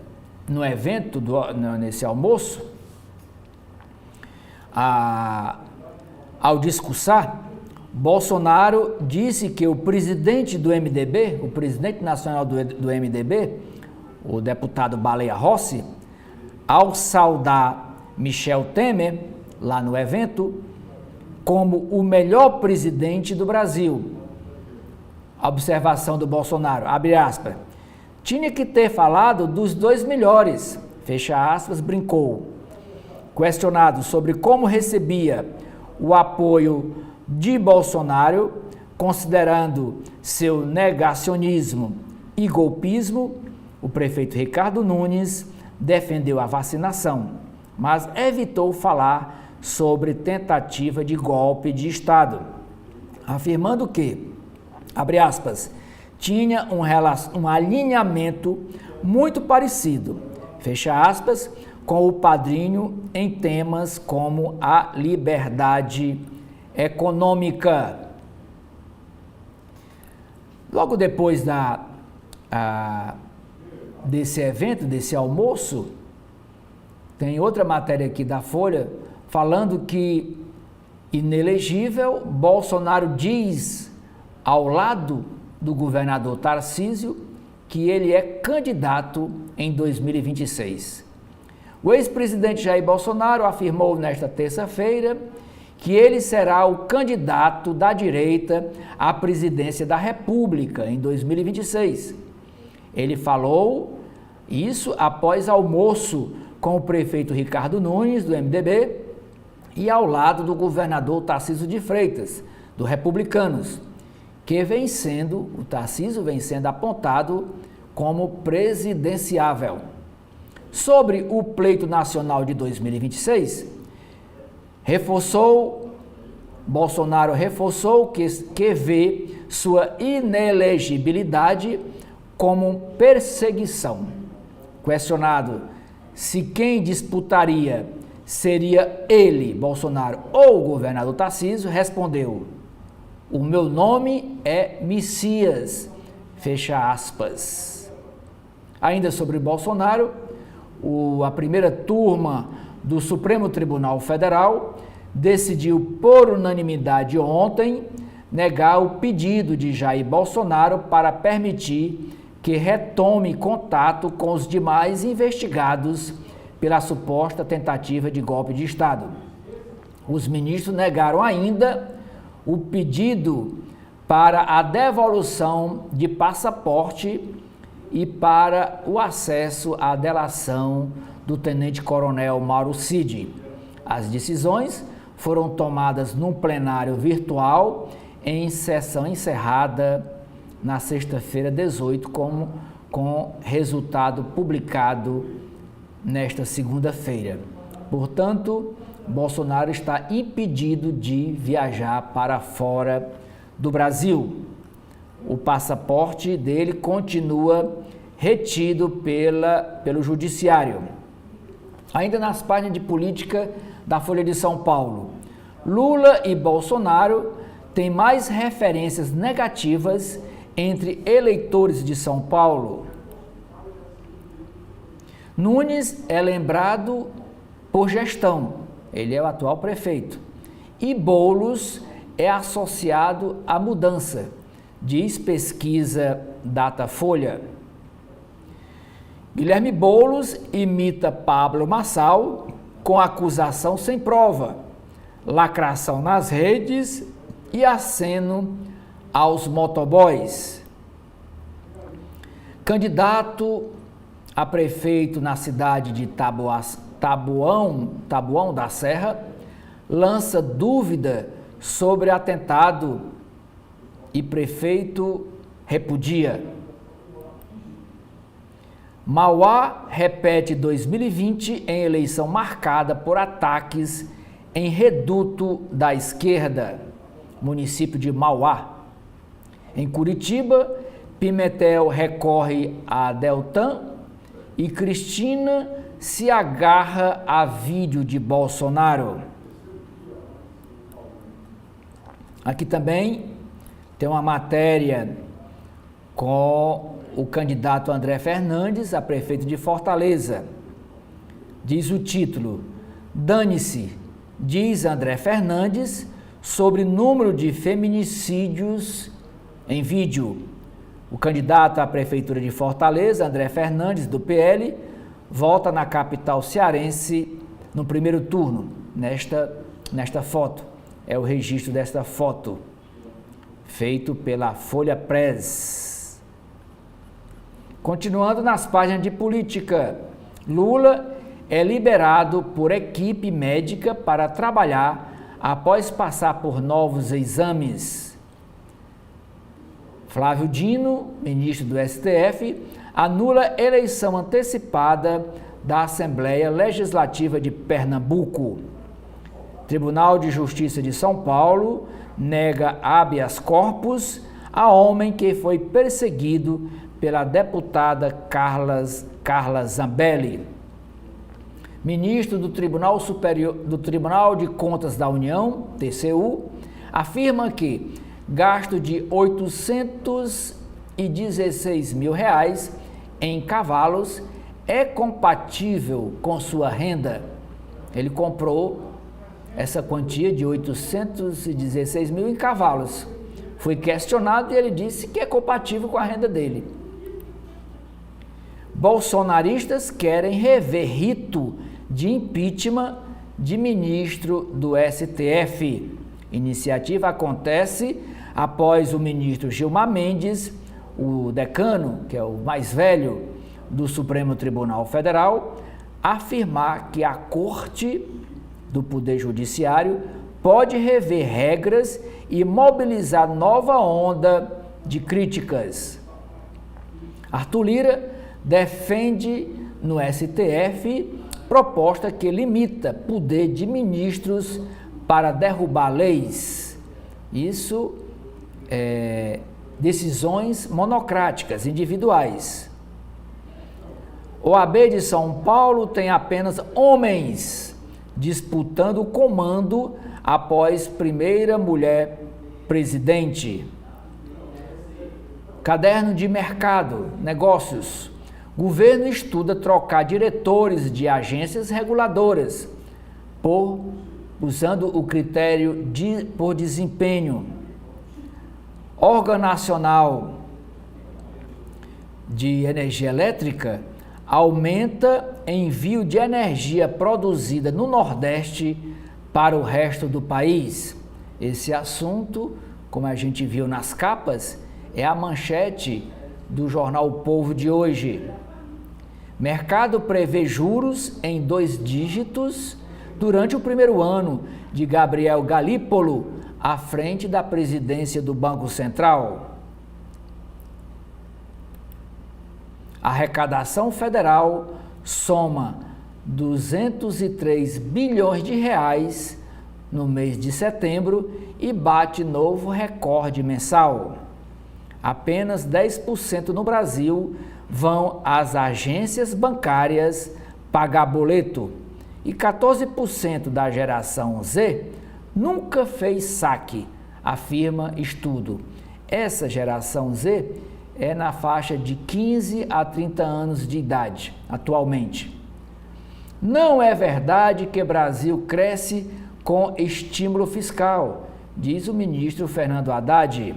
no evento, nesse almoço, ao discursar, Bolsonaro disse que o presidente do MDB, o presidente nacional do MDB, o deputado Baleia Rossi, ao saudar Michel Temer, lá no evento, como o melhor presidente do Brasil. A observação do Bolsonaro, abre aspas, tinha que ter falado dos dois melhores, fecha aspas, brincou. Questionado sobre como recebia o apoio de Bolsonaro, considerando seu negacionismo e golpismo, o prefeito Ricardo Nunes defendeu a vacinação, mas evitou falar sobre tentativa de golpe de Estado, afirmando que, abre aspas, tinha um alinhamento muito parecido, fecha aspas, com o padrinho em temas como a liberdade econômica. Logo depois desse evento, desse almoço, Tem outra matéria aqui da Folha falando que inelegível, Bolsonaro diz ao lado do governador Tarcísio que ele é candidato em 2026. O ex-presidente Jair Bolsonaro afirmou nesta terça-feira que ele será o candidato da direita à presidência da República em 2026. Ele falou isso após almoço com o prefeito Ricardo Nunes, do MDB, e ao lado do governador Tarcísio de Freitas, do Republicanos, que o Tarcísio vem sendo apontado como presidenciável. Sobre o pleito nacional de 2026, Bolsonaro reforçou que vê sua inelegibilidade como perseguição. Questionado se quem disputaria seria ele, Bolsonaro, ou o governador Tarcísio, respondeu: "O meu nome é Messias", fecha aspas. Ainda sobre Bolsonaro, a primeira turma do Supremo Tribunal Federal decidiu por unanimidade ontem negar o pedido de Jair Bolsonaro para permitir que retome contato com os demais investigados pela suposta tentativa de golpe de Estado. Os ministros negaram ainda o pedido para a devolução de passaporte e para o acesso à delação do tenente-coronel Mauro Cid. As decisões foram tomadas num plenário virtual em sessão encerrada na sexta-feira 18, com resultado publicado nesta segunda-feira. Portanto, Bolsonaro está impedido de viajar para fora do Brasil. O passaporte dele continua retido pelo Judiciário. Ainda nas páginas de política da Folha de São Paulo, Lula e Bolsonaro têm mais referências negativas entre eleitores de São Paulo. Nunes é lembrado por gestão, ele é o atual prefeito, e Boulos é associado à mudança, diz pesquisa Datafolha. Guilherme Boulos imita Pablo Marçal com acusação sem prova, lacração nas redes e aceno aos motoboys. Candidato a prefeito na cidade de Taboão da Serra lança dúvida sobre atentado e prefeito repudia. Mauá repete 2020 em eleição marcada por ataques em reduto da esquerda, município de Mauá. Em Curitiba, Pimentel recorre a Deltan e Cristina se agarra a vídeo de Bolsonaro. Aqui também tem uma matéria com o candidato André Fernandes a prefeito de Fortaleza. Diz o título: "Dane-se", diz André Fernandes sobre número de feminicídios em vídeo. O candidato à prefeitura de Fortaleza, André Fernandes, do PL, volta na capital cearense no primeiro turno. Nesta foto, é o registro desta foto, feito pela Folha Press. Continuando nas páginas de política, Lula é liberado por equipe médica para trabalhar após passar por novos exames. Flávio Dino, ministro do STF, anula eleição antecipada da Assembleia Legislativa de Pernambuco. Tribunal de Justiça de São Paulo nega habeas corpus a homem que foi perseguido pela deputada Carla Zambelli. Ministro do Tribunal de Contas da União, TCU, afirma que gasto de R$ 816 mil em cavalos é compatível com sua renda? Ele comprou essa quantia de 816 mil em cavalos. Foi questionado e ele disse que é compatível com a renda dele. Bolsonaristas querem rever rito de impeachment de ministro do STF. Iniciativa acontece após o ministro Gilmar Mendes, o decano, que é o mais velho do Supremo Tribunal Federal, afirmar que a Corte do Poder Judiciário pode rever regras e mobilizar nova onda de críticas. Arthur Lira defende no STF proposta que limita poder de ministros para derrubar leis. Isso decisões monocráticas, individuais. OAB de São Paulo tem apenas homens disputando o comando após primeira mulher presidente. Caderno de mercado, negócios. Governo estuda trocar diretores de agências reguladoras usando o critério por desempenho. Órgão Nacional de Energia Elétrica aumenta envio de energia produzida no Nordeste para o resto do país. Esse assunto, como a gente viu nas capas, é a manchete do jornal O Povo de hoje. Mercado prevê juros em 2 dígitos durante o primeiro ano de Gabriel Galípolo à frente da presidência do Banco Central. A arrecadação federal soma 203 bilhões de reais no mês de setembro e bate novo recorde mensal. Apenas 10% no Brasil vão às agências bancárias pagar boleto e 14% da geração Z nunca fez saque, afirma estudo. Essa geração Z é na faixa de 15 a 30 anos de idade, atualmente. Não é verdade que o Brasil cresce com estímulo fiscal, diz o ministro Fernando Haddad.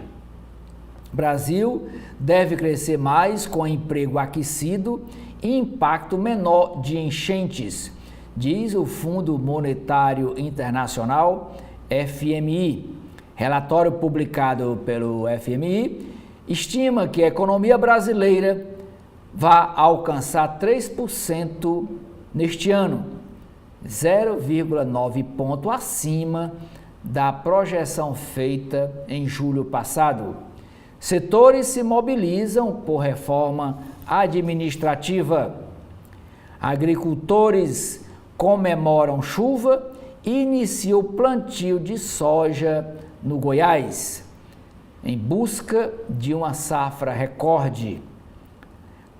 Brasil deve crescer mais com emprego aquecido e impacto menor de enchentes, diz o Fundo Monetário Internacional, FMI. Relatório publicado pelo FMI estima que a economia brasileira vai alcançar 3% neste ano, 0,9 ponto acima da projeção feita em julho passado. Setores se mobilizam por reforma administrativa. Agricultores comemoram chuva e iniciam o plantio de soja no Goiás, em busca de uma safra recorde.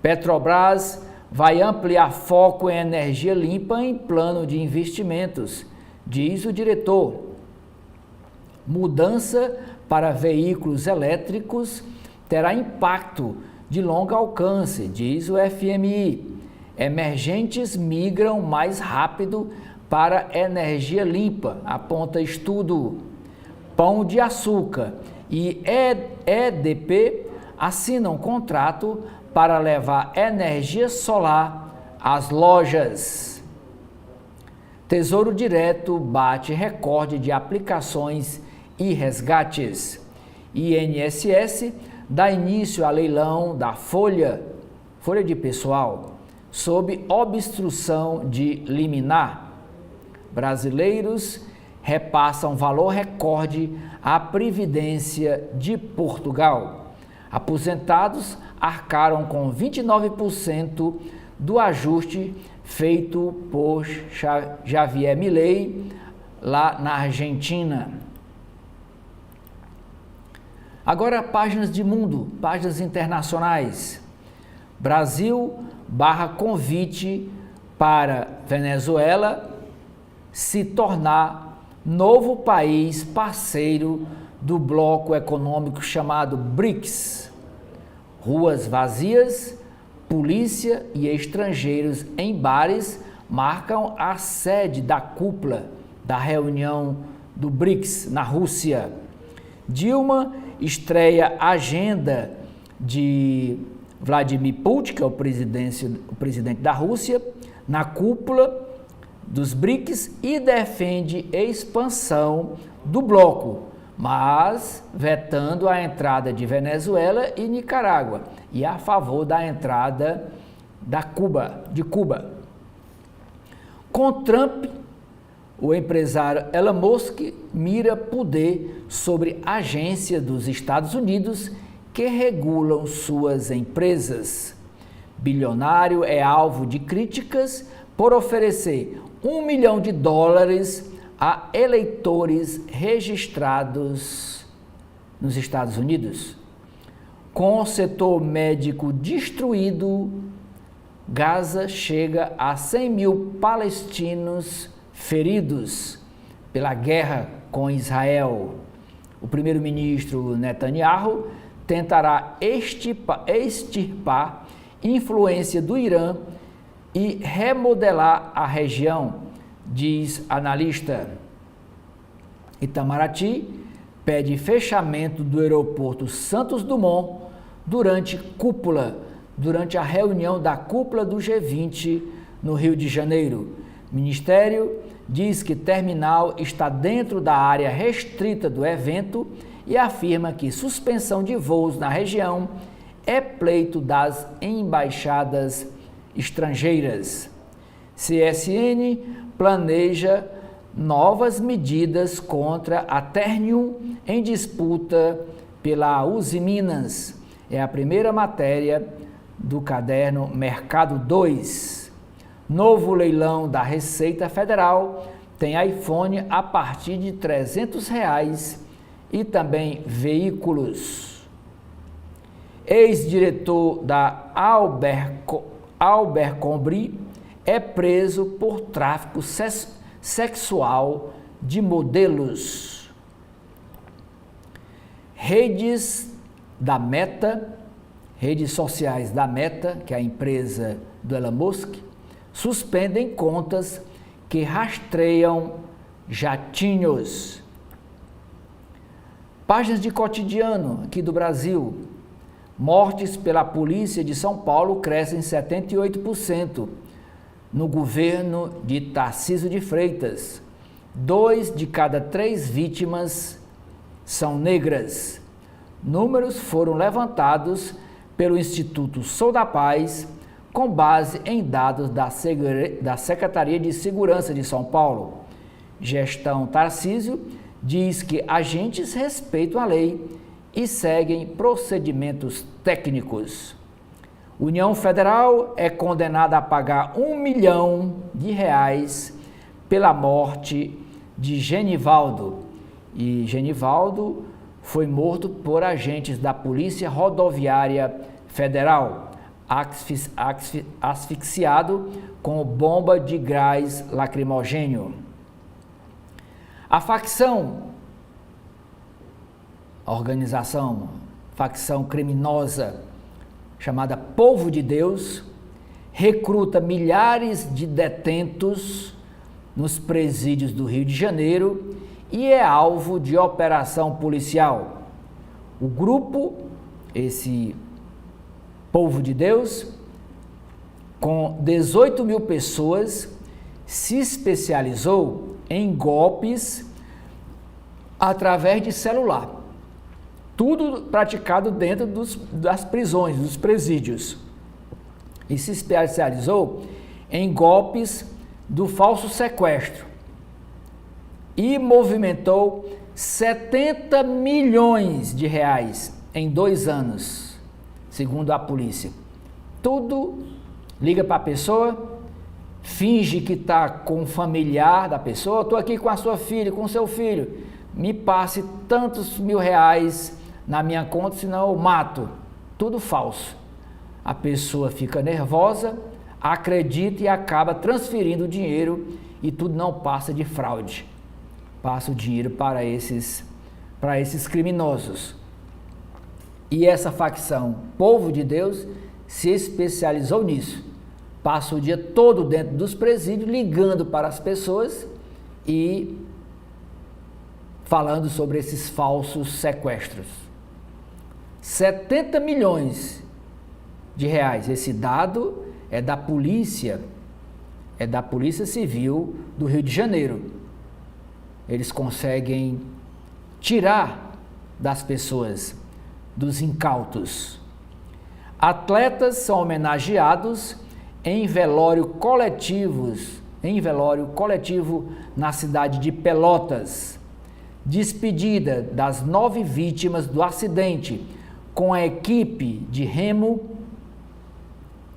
Petrobras vai ampliar foco em energia limpa em plano de investimentos, diz o diretor. Mudança para veículos elétricos terá impacto de longo alcance, diz o FMI. Emergentes migram mais rápido para energia limpa, aponta estudo. Pão de Açúcar e EDP assinam contrato para levar energia solar às lojas. Tesouro Direto bate recorde de aplicações e resgates. INSS dá início a leilão da folha de pessoal, sob obstrução de liminar. Brasileiros repassam valor recorde à Previdência de Portugal. Aposentados arcaram com 29% do ajuste feito por Javier Milei lá na Argentina. Agora, páginas de mundo, páginas internacionais. Brasil barra convite para Venezuela se tornar novo país parceiro do bloco econômico chamado BRICS. Ruas vazias, polícia e estrangeiros em bares marcam a sede da cúpula da reunião do BRICS na Rússia. Dilma estreia a agenda de Vladimir Putin, que é o presidente da Rússia, na cúpula dos BRICS e defende expansão do bloco, mas vetando a entrada de Venezuela e Nicarágua e a favor da entrada de Cuba. Com Trump, o empresário Elon Musk mira poder sobre agências dos Estados Unidos que regulam suas empresas. Bilionário é alvo de críticas por oferecer $1 milhão a eleitores registrados nos Estados Unidos. Com o setor médico destruído, Gaza chega a 100 mil palestinos feridos pela guerra com Israel. O primeiro-ministro Netanyahu tentará extirpar influência do Irã e remodelar a região, diz analista. Itamaraty pede fechamento do aeroporto Santos Dumont durante a reunião da cúpula do G20 no Rio de Janeiro. O Ministério diz que terminal está dentro da área restrita do evento e afirma que suspensão de voos na região é pleito das embaixadas estrangeiras. CSN planeja novas medidas contra a Ternium em disputa pela Uzi Minas. É a primeira matéria do caderno Mercado 2. Novo leilão da Receita Federal tem iPhone a partir de R$300 e também veículos. Ex-diretor da Abercrombie é preso por tráfico sexual de modelos. Redes sociais da Meta, que é a empresa do Elon Musk, suspendem contas que rastreiam jatinhos. Páginas de cotidiano aqui do Brasil. Mortes pela polícia de São Paulo crescem 78% no governo de Tarcísio de Freitas. 2 de cada 3 vítimas são negras. Números foram levantados pelo Instituto Sou da Paz com base em dados da Secretaria de Segurança de São Paulo. Gestão Tarcísio diz que agentes respeitam a lei e seguem procedimentos técnicos. União Federal é condenada a pagar R$1 milhão pela morte de Genivaldo. E Genivaldo foi morto por agentes da Polícia Rodoviária Federal, asfixiado com bomba de gás lacrimogêneo. A facção criminosa chamada Povo de Deus recruta milhares de detentos nos presídios do Rio de Janeiro e é alvo de operação policial. O grupo, esse Povo de Deus, com 18 mil pessoas, se especializou em golpes através de celular. Tudo praticado dentro das prisões, dos presídios. E se especializou em golpes do falso sequestro. E movimentou R$70 milhões em 2 anos, segundo a polícia. Tudo liga para a pessoa, finge que está com um familiar da pessoa. Estou aqui com a sua filha, com o seu filho. Me passe tantos R$1.000 na minha conta, senão eu mato. Tudo falso. A pessoa fica nervosa, acredita e acaba transferindo o dinheiro e tudo não passa de fraude. Passa o dinheiro para esses criminosos. E essa facção, Povo de Deus, se especializou nisso. Passa o dia todo dentro dos presídios, ligando para as pessoas e falando sobre esses falsos sequestros. 70 milhões de reais. Esse dado é da Polícia Civil do Rio de Janeiro. Eles conseguem tirar das pessoas, dos incautos. Atletas são homenageados em velório coletivo na cidade de Pelotas. Despedida das 9 vítimas do acidente com a equipe de remo,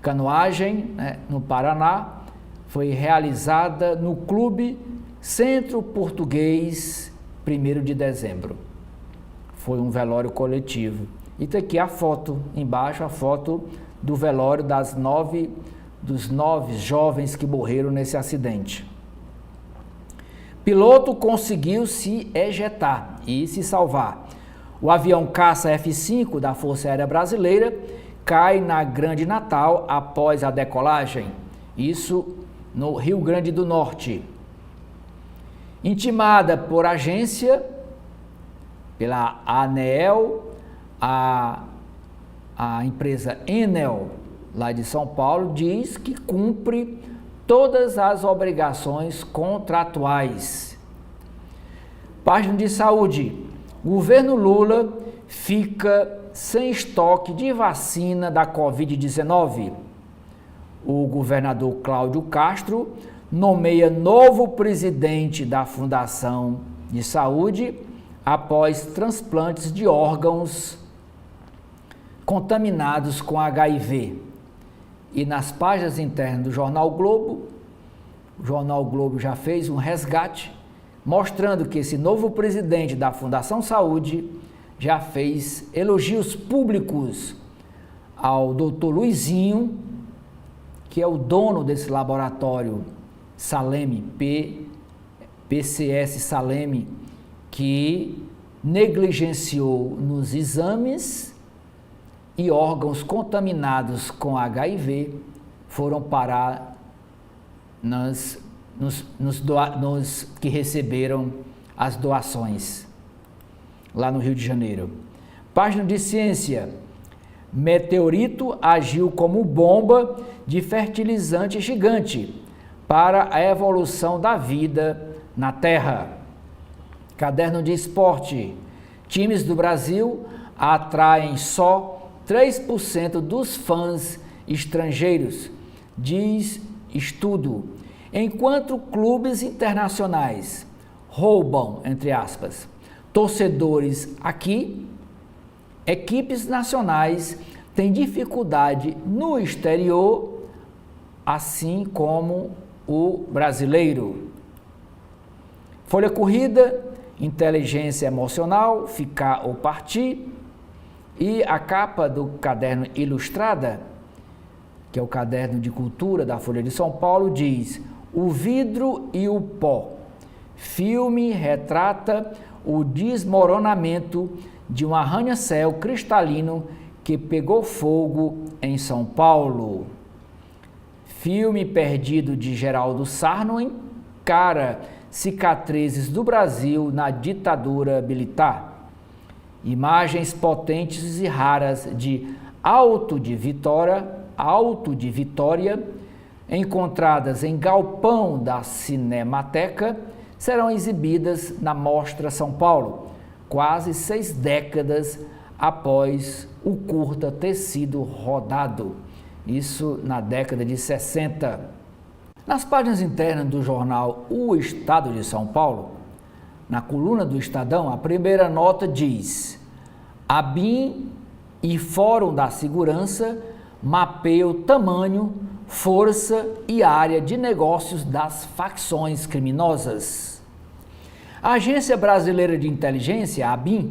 canoagem, no Paraná, foi realizada no Clube Centro Português, 1º de dezembro. Foi um velório coletivo. E está aqui a foto, embaixo, a foto do velório dos 9 jovens que morreram nesse acidente. Piloto conseguiu se ejetar e se salvar. O avião caça F-5 da Força Aérea Brasileira cai na Grande Natal após a decolagem. Isso no Rio Grande do Norte. Intimada por agência, pela ANEEL, a empresa Enel, lá de São Paulo, diz que cumpre todas as obrigações contratuais. Página de saúde. O governo Lula fica sem estoque de vacina da Covid-19. O governador Cláudio Castro nomeia novo presidente da Fundação de Saúde após transplantes de órgãos contaminados com HIV. E nas páginas internas do Jornal Globo, o Jornal Globo já fez um resgate, mostrando que esse novo presidente da Fundação Saúde já fez elogios públicos ao Dr. Luizinho, que é o dono desse laboratório Salem, PCS Salem, que negligenciou nos exames e órgãos contaminados com HIV foram parar nos que receberam as doações lá no Rio de Janeiro. Página de ciência. Meteorito agiu como bomba de fertilizante gigante para a evolução da vida na Terra. Caderno de esporte. Times do Brasil atraem só 3% dos fãs estrangeiros, diz estudo, enquanto clubes internacionais roubam, entre aspas, torcedores aqui, equipes nacionais têm dificuldade no exterior, assim como o brasileiro. Folha corrida, inteligência emocional, ficar ou partir. E a capa do caderno Ilustrada, que é o caderno de cultura da Folha de São Paulo, diz: O vidro e o pó. Filme retrata o desmoronamento de um arranha-céu cristalino que pegou fogo em São Paulo. Filme perdido de Geraldo Sarno encara cicatrizes do Brasil na ditadura militar. Imagens potentes e raras de Alto de Vitória, encontradas em galpão da Cinemateca, serão exibidas na Mostra São Paulo, quase 6 décadas após o curta ter sido rodado. Isso na década de 60. Nas páginas internas do jornal O Estado de São Paulo, na coluna do Estadão, a primeira nota diz: ABIN e Fórum da Segurança mapeiam o tamanho, força e área de negócios das facções criminosas. A Agência Brasileira de Inteligência, a ABIN,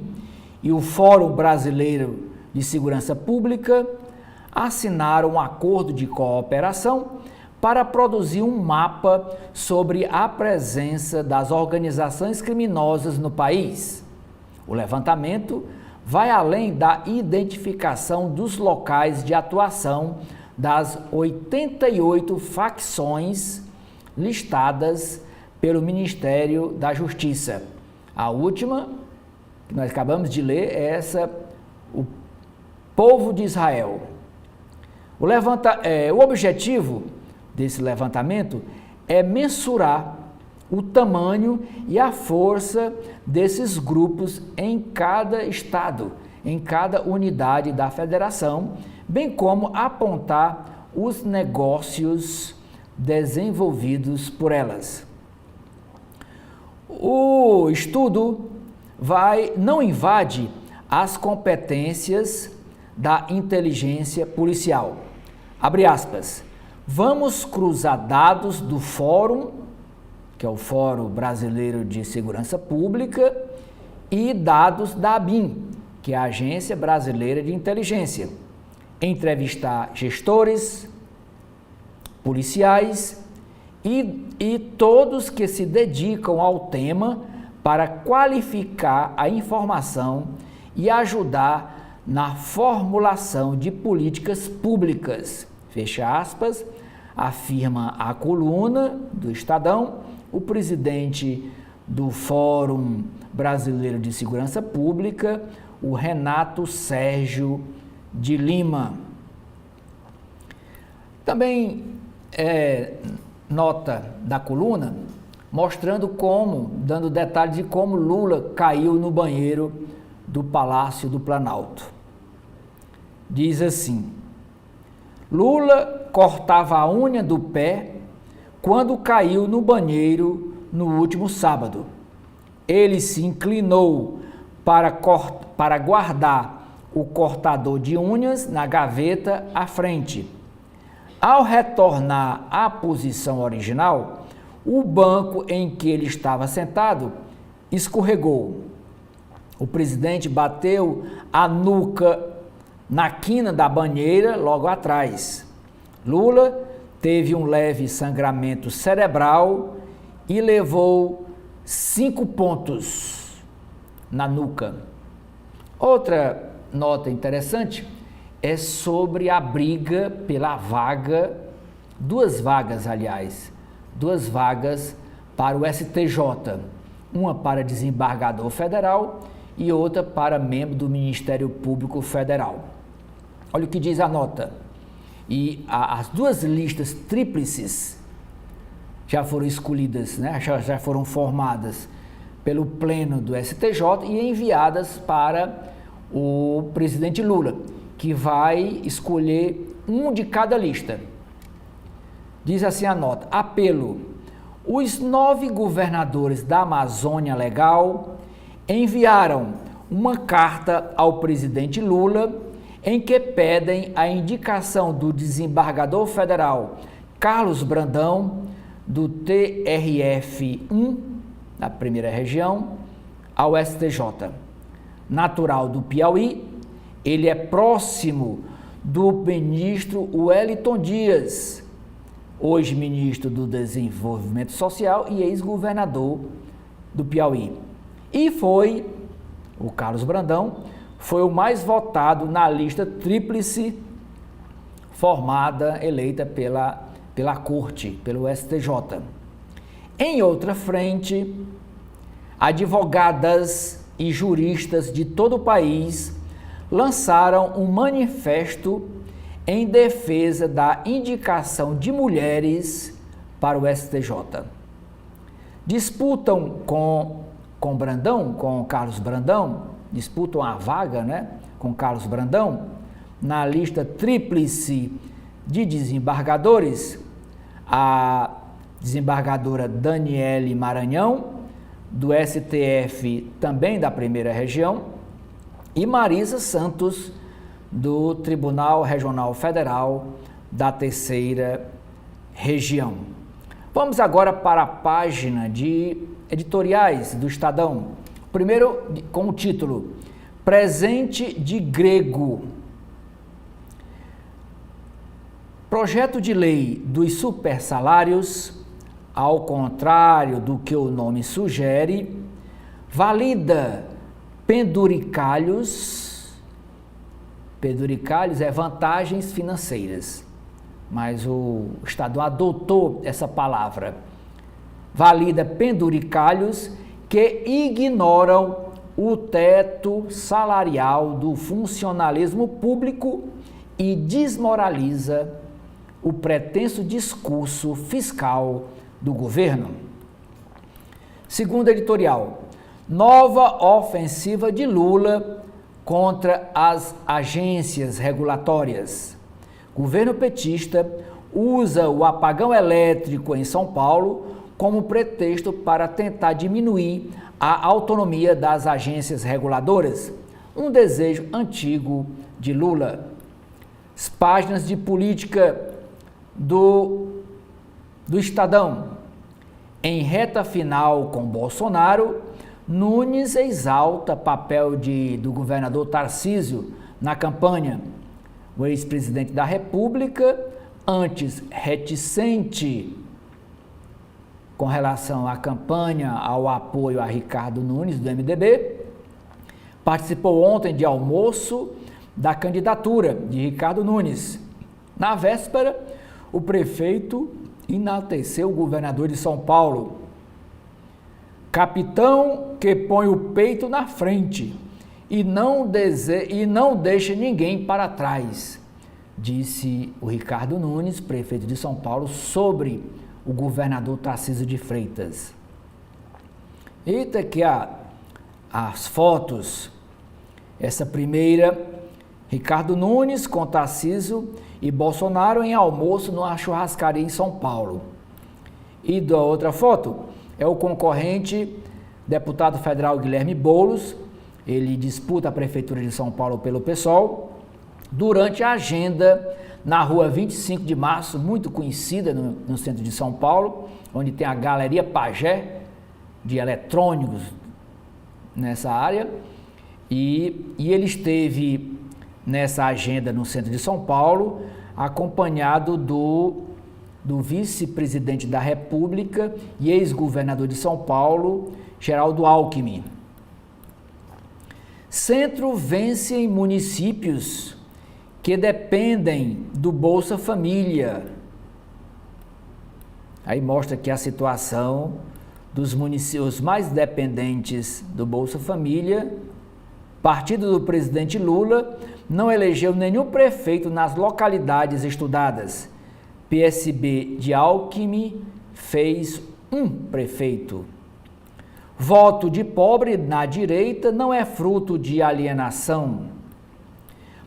e o Fórum Brasileiro de Segurança Pública assinaram um acordo de cooperação para produzir um mapa sobre a presença das organizações criminosas no país. O levantamento vai além da identificação dos locais de atuação das 88 facções listadas pelo Ministério da Justiça. A última, que nós acabamos de ler, é essa, o povo de Israel. O objetivo desse levantamento é mensurar o tamanho e a força desses grupos em cada estado, em cada unidade da federação, bem como apontar os negócios desenvolvidos por elas. O estudo não invade as competências da inteligência policial. Abre aspas. Vamos cruzar dados do Fórum, que é o Fórum Brasileiro de Segurança Pública, e dados da ABIN, que é a Agência Brasileira de Inteligência. Entrevistar gestores, policiais e todos que se dedicam ao tema para qualificar a informação e ajudar na formulação de políticas públicas. Fecha aspas, afirma a coluna do Estadão, o presidente do Fórum Brasileiro de Segurança Pública, o Renato Sérgio de Lima. Também nota da coluna mostrando dando detalhes de como Lula caiu no banheiro do Palácio do Planalto. Diz assim: Lula cortava a unha do pé quando caiu no banheiro no último sábado. Ele se inclinou para guardar o cortador de unhas na gaveta à frente. Ao retornar à posição original, o banco em que ele estava sentado escorregou. O presidente bateu a nuca na quina da banheira logo atrás. Lula teve um leve sangramento cerebral e levou 5 pontos na nuca. Outra nota interessante é sobre a briga pela vaga, duas vagas para o STJ, uma para desembargador federal e outra para membro do Ministério Público Federal. Olha o que diz a nota. E as duas listas tríplices já foram escolhidas, né? já foram formadas pelo Pleno do STJ e enviadas para o presidente Lula, que vai escolher um de cada lista. Diz assim a nota: apelo. Os 9 governadores da Amazônia Legal enviaram uma carta ao presidente Lula em que pedem a indicação do desembargador federal Carlos Brandão, do TRF-1, da primeira região, ao STJ. Natural do Piauí, ele é próximo do ministro Wellington Dias, hoje ministro do Desenvolvimento Social e ex-governador do Piauí. E o Carlos Brandão, foi o mais votado na lista tríplice eleita pela Corte, pelo STJ. Em outra frente, advogadas e juristas de todo o país lançaram um manifesto em defesa da indicação de mulheres para o STJ. Disputam com Carlos Brandão, disputam a vaga, né, com Carlos Brandão, na lista tríplice de desembargadores, a desembargadora Daniele Maranhão, do STF, também da primeira região, e Marisa Santos, do Tribunal Regional Federal da terceira região. Vamos agora para a página de editoriais do Estadão. Primeiro, com o título Presente de Grego. Projeto de lei dos supersalários, ao contrário do que o nome sugere, valida penduricalhos. Penduricalhos é vantagens financeiras, mas o Estadão adotou essa palavra. Valida penduricalhos que ignoram o teto salarial do funcionalismo público e desmoraliza o pretenso discurso fiscal do governo. Segundo editorial, nova ofensiva de Lula contra as agências regulatórias. Governo petista usa o apagão elétrico em São Paulo como pretexto para tentar diminuir a autonomia das agências reguladoras, um desejo antigo de Lula. As páginas de política do Estadão. Em reta final com Bolsonaro, Nunes exalta papel do governador Tarcísio na campanha. O ex-presidente da República, antes reticente com relação à campanha, ao apoio a Ricardo Nunes, do MDB, participou ontem de almoço da candidatura de Ricardo Nunes. Na véspera, o prefeito enalteceu o governador de São Paulo. Capitão que põe o peito na frente e não deixa ninguém para trás, disse o Ricardo Nunes, prefeito de São Paulo, sobre o governador Tarcísio de Freitas. Eita que as fotos, essa primeira, Ricardo Nunes com Tarcísio e Bolsonaro em almoço numa churrascaria em São Paulo. E da outra foto é o concorrente, deputado federal Guilherme Boulos, ele disputa a prefeitura de São Paulo pelo PSOL, durante a agenda na rua 25 de março, muito conhecida no centro de São Paulo, onde tem a Galeria Pagé de eletrônicos nessa área, e ele esteve nessa agenda no centro de São Paulo, acompanhado do vice-presidente da República e ex-governador de São Paulo, Geraldo Alckmin. Centro vence em municípios que dependem do Bolsa Família. Aí mostra aqui a situação dos municípios mais dependentes do Bolsa Família. Partido do presidente Lula não elegeu nenhum prefeito nas localidades estudadas. PSB de Alckmin fez um prefeito. Voto de pobre na direita não é fruto de alienação.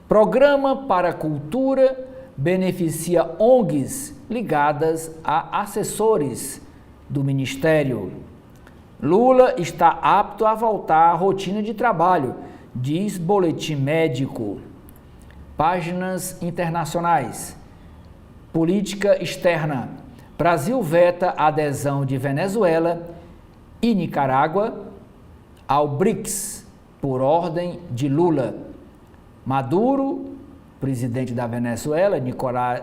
Programa para cultura beneficia ONGs ligadas a assessores do Ministério. Lula está apto a voltar à rotina de trabalho, diz boletim médico. Páginas internacionais. Política externa. Brasil veta a adesão de Venezuela e Nicarágua ao BRICS por ordem de Lula. Maduro, presidente da Venezuela,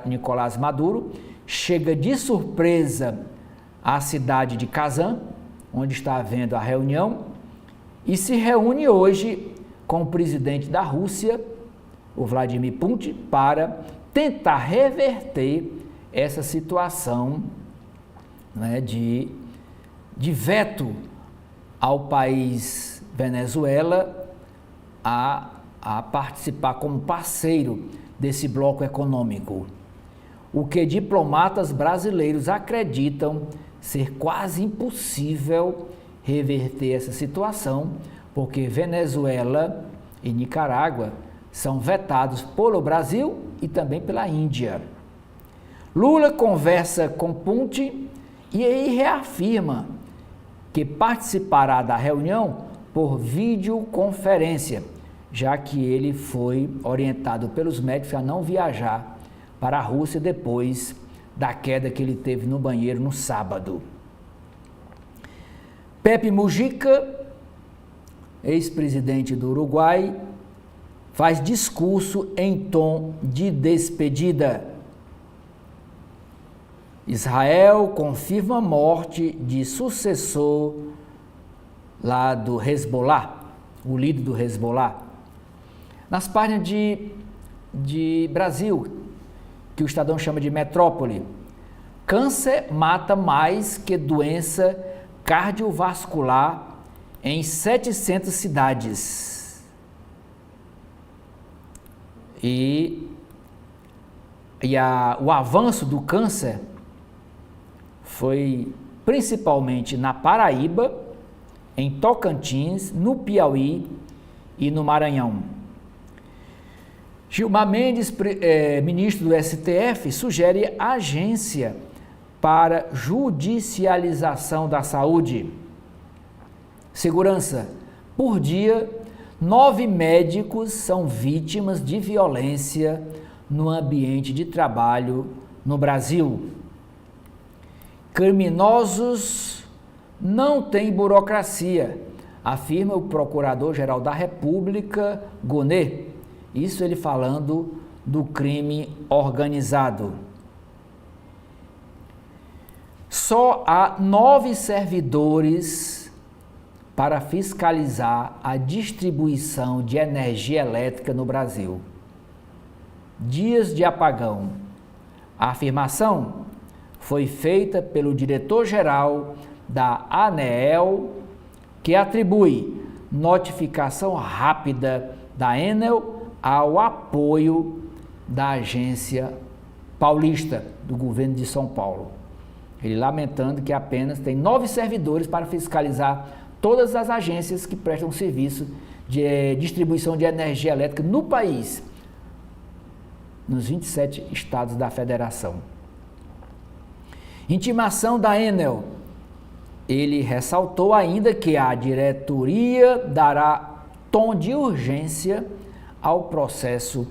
Nicolás Maduro, chega de surpresa à cidade de Kazan, onde está havendo a reunião, e se reúne hoje com o presidente da Rússia, o Vladimir Putin, para tentar reverter essa situação, né, de veto ao país Venezuela a participar como parceiro desse bloco econômico. O que diplomatas brasileiros acreditam ser quase impossível reverter essa situação, porque Venezuela e Nicarágua são vetados pelo Brasil e também pela Índia. Lula conversa com Putin e aí reafirma que participará da reunião por videoconferência, já que ele foi orientado pelos médicos a não viajar para a Rússia depois da queda que ele teve no banheiro no sábado. Pepe Mujica, ex-presidente do Uruguai, faz discurso em tom de despedida. Israel confirma a morte de sucessor lá do Hezbollah. o líder do Hezbollah. Nas páginas de Brasil, que o Estadão chama de metrópole, câncer mata mais que doença cardiovascular em 700 cidades. O avanço do câncer foi principalmente na Paraíba, em Tocantins, no Piauí e no Maranhão. Gilmar Mendes, ministro do STF, sugere agência para judicialização da saúde. Segurança. Por dia, 9 médicos são vítimas de violência no ambiente de trabalho no Brasil. Criminosos não têm burocracia, afirma o Procurador-Geral da República, Gonê. Isso ele falando do crime organizado. Só há 9 servidores para fiscalizar a distribuição de energia elétrica no Brasil. Dias de apagão. A afirmação foi feita pelo diretor-geral da ANEEL, que atribui notificação rápida da Enel ao apoio da agência paulista do governo de São Paulo. Ele lamentando que apenas tem 9 servidores para fiscalizar todas as agências que prestam serviço de distribuição de energia elétrica no país, nos 27 estados da federação. Intimação da Enel. Ele ressaltou ainda que a diretoria dará tom de urgência ao processo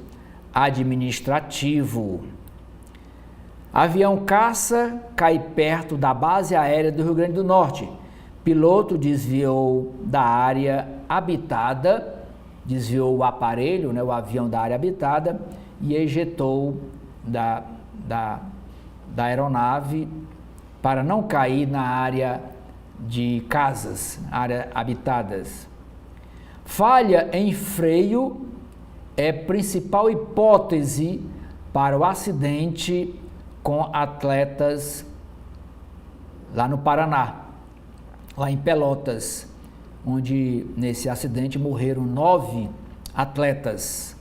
administrativo. Avião caça cai perto da base aérea do Rio Grande do Norte. Piloto desviou da área habitada, desviou o aparelho, o avião da área habitada, e ejetou da aeronave para não cair na área de casas, áreas habitadas. Falha em freio é principal hipótese para o acidente com atletas lá no Paraná, lá em Pelotas, onde nesse acidente morreram 9 atletas.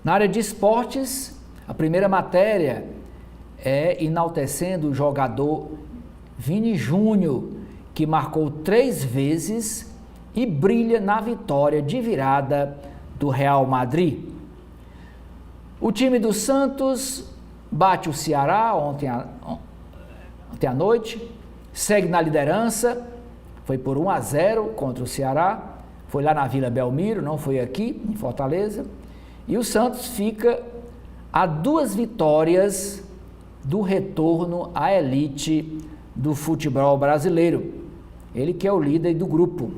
Na área de esportes, a primeira matéria é enaltecendo o jogador Vini Júnior, que marcou 3 vezes e brilha na vitória de virada do Real Madrid. O time do Santos bate o Ceará ontem à noite, segue na liderança, foi por 1-0 contra o Ceará, foi lá na Vila Belmiro, não foi aqui, em Fortaleza, e o Santos fica a 2 vitórias do retorno à elite do futebol brasileiro. Ele que é o líder do grupo.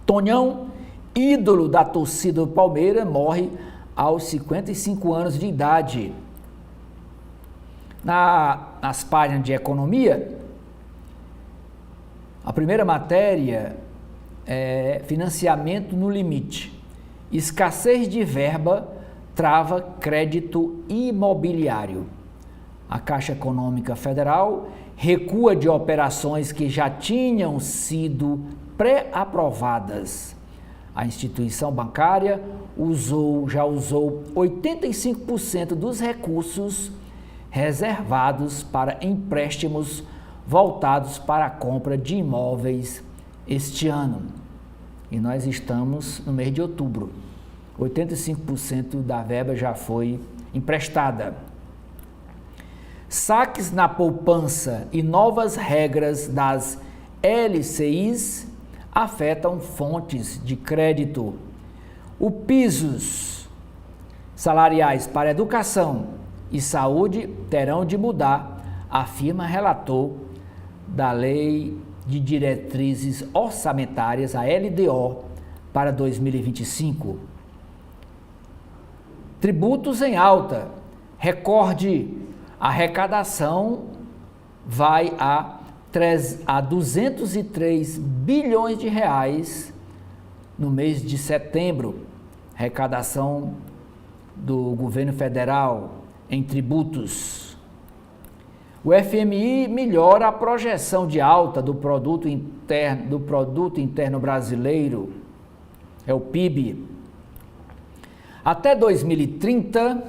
Tonhão, ídolo da torcida do Palmeiras, morre aos 55 anos de idade. Nas páginas de economia, a primeira matéria é financiamento no limite. Escassez de verba trava crédito imobiliário. A Caixa Econômica Federal recua de operações que já tinham sido pré-aprovadas. A instituição bancária já usou 85% dos recursos reservados para empréstimos voltados para a compra de imóveis este ano. E nós estamos no mês de outubro. 85% da verba já foi emprestada. Saques na poupança e novas regras das LCIs afetam fontes de crédito. O pisos salariais para educação e saúde terão de mudar, afirma relator da Lei de Diretrizes Orçamentárias, a LDO, para 2025. Tributos em alta, recorde, arrecadação vai a a 203 bilhões de reais no mês de setembro, arrecadação do governo federal em tributos. O FMI melhora a projeção de alta do produto interno brasileiro, é o PIB. Até 2030,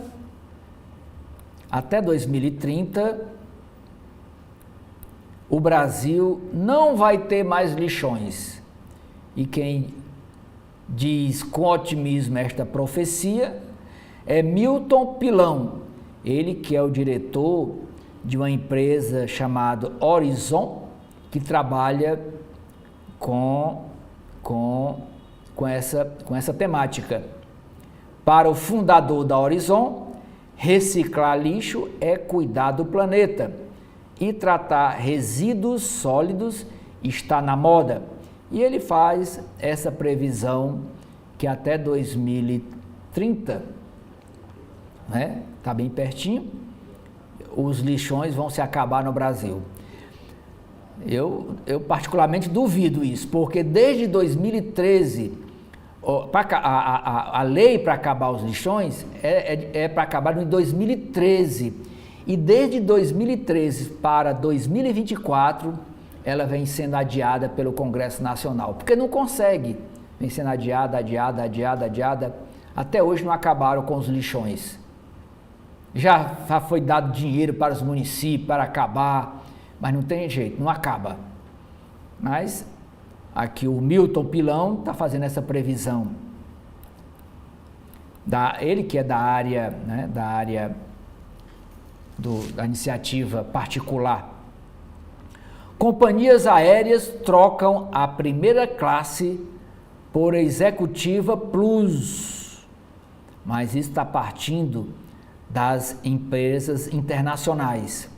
o Brasil não vai ter mais lixões. E quem diz com otimismo esta profecia é Milton Pilão, ele que é o diretor de uma empresa chamada Horizon, que trabalha com essa temática. Para o fundador da Horizon, reciclar lixo é cuidar do planeta e tratar resíduos sólidos está na moda. E ele faz essa previsão que até 2030, né, tá bem pertinho, os lixões vão se acabar no Brasil. Eu particularmente duvido isso, porque desde 2013, a lei para acabar os lixões é para acabar em 2013. E desde 2013 para 2024, ela vem sendo adiada pelo Congresso Nacional, porque não consegue. Vem sendo adiada. Até hoje não acabaram com os lixões. Já foi dado dinheiro para os municípios para acabar, mas não tem jeito, não acaba. Mas aqui o Milton Pilão está fazendo essa previsão. Ele que é da área, né, da iniciativa particular. Companhias aéreas trocam a primeira classe por executiva plus, mas isso está partindo das empresas internacionais,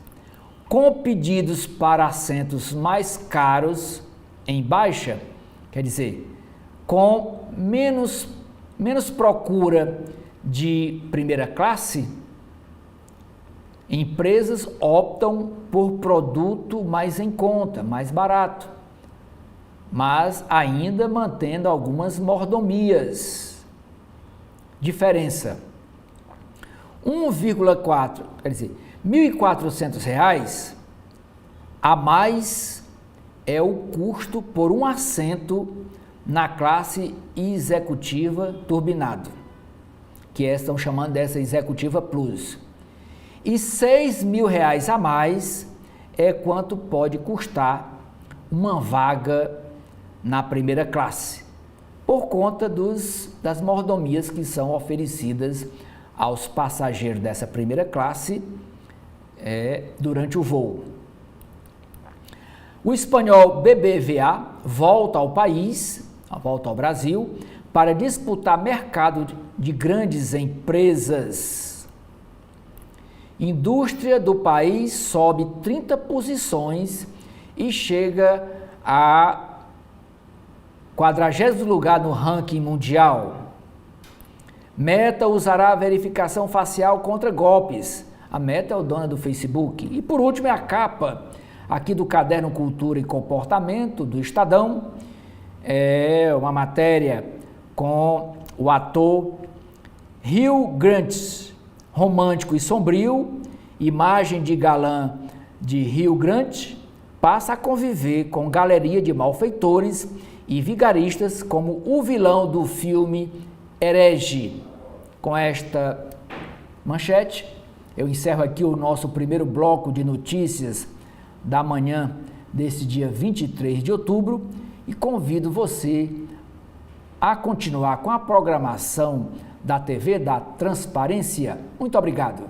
com pedidos para assentos mais caros em baixa, quer dizer, com menos procura de primeira classe. Empresas optam por produto mais em conta, mais barato, mas ainda mantendo algumas mordomias. Diferença: 1,4, quer dizer, R$ 1.400 a mais é o custo por um assento na classe executiva turbinado, que estão chamando dessa executiva plus. E R$ 6.000 a mais é quanto pode custar uma vaga na primeira classe, por conta das mordomias que são oferecidas aos passageiros dessa primeira classe durante o voo. O espanhol BBVA volta ao Brasil, para disputar mercado de grandes empresas. Indústria do país sobe 30 posições e chega a 40º lugar no ranking mundial. Meta usará verificação facial contra golpes. A Meta é o dono do Facebook. E por último é a capa aqui do Caderno Cultura e Comportamento do Estadão. É uma matéria com o ator Hugh Grant, romântico e sombrio. Imagem de galã de Hugh Grant passa a conviver com galeria de malfeitores e vigaristas como o vilão do filme Herege. Com esta manchete, eu encerro aqui o nosso primeiro bloco de notícias da manhã desse dia 23 de outubro e convido você a continuar com a programação da TV da Transparência. Muito obrigado.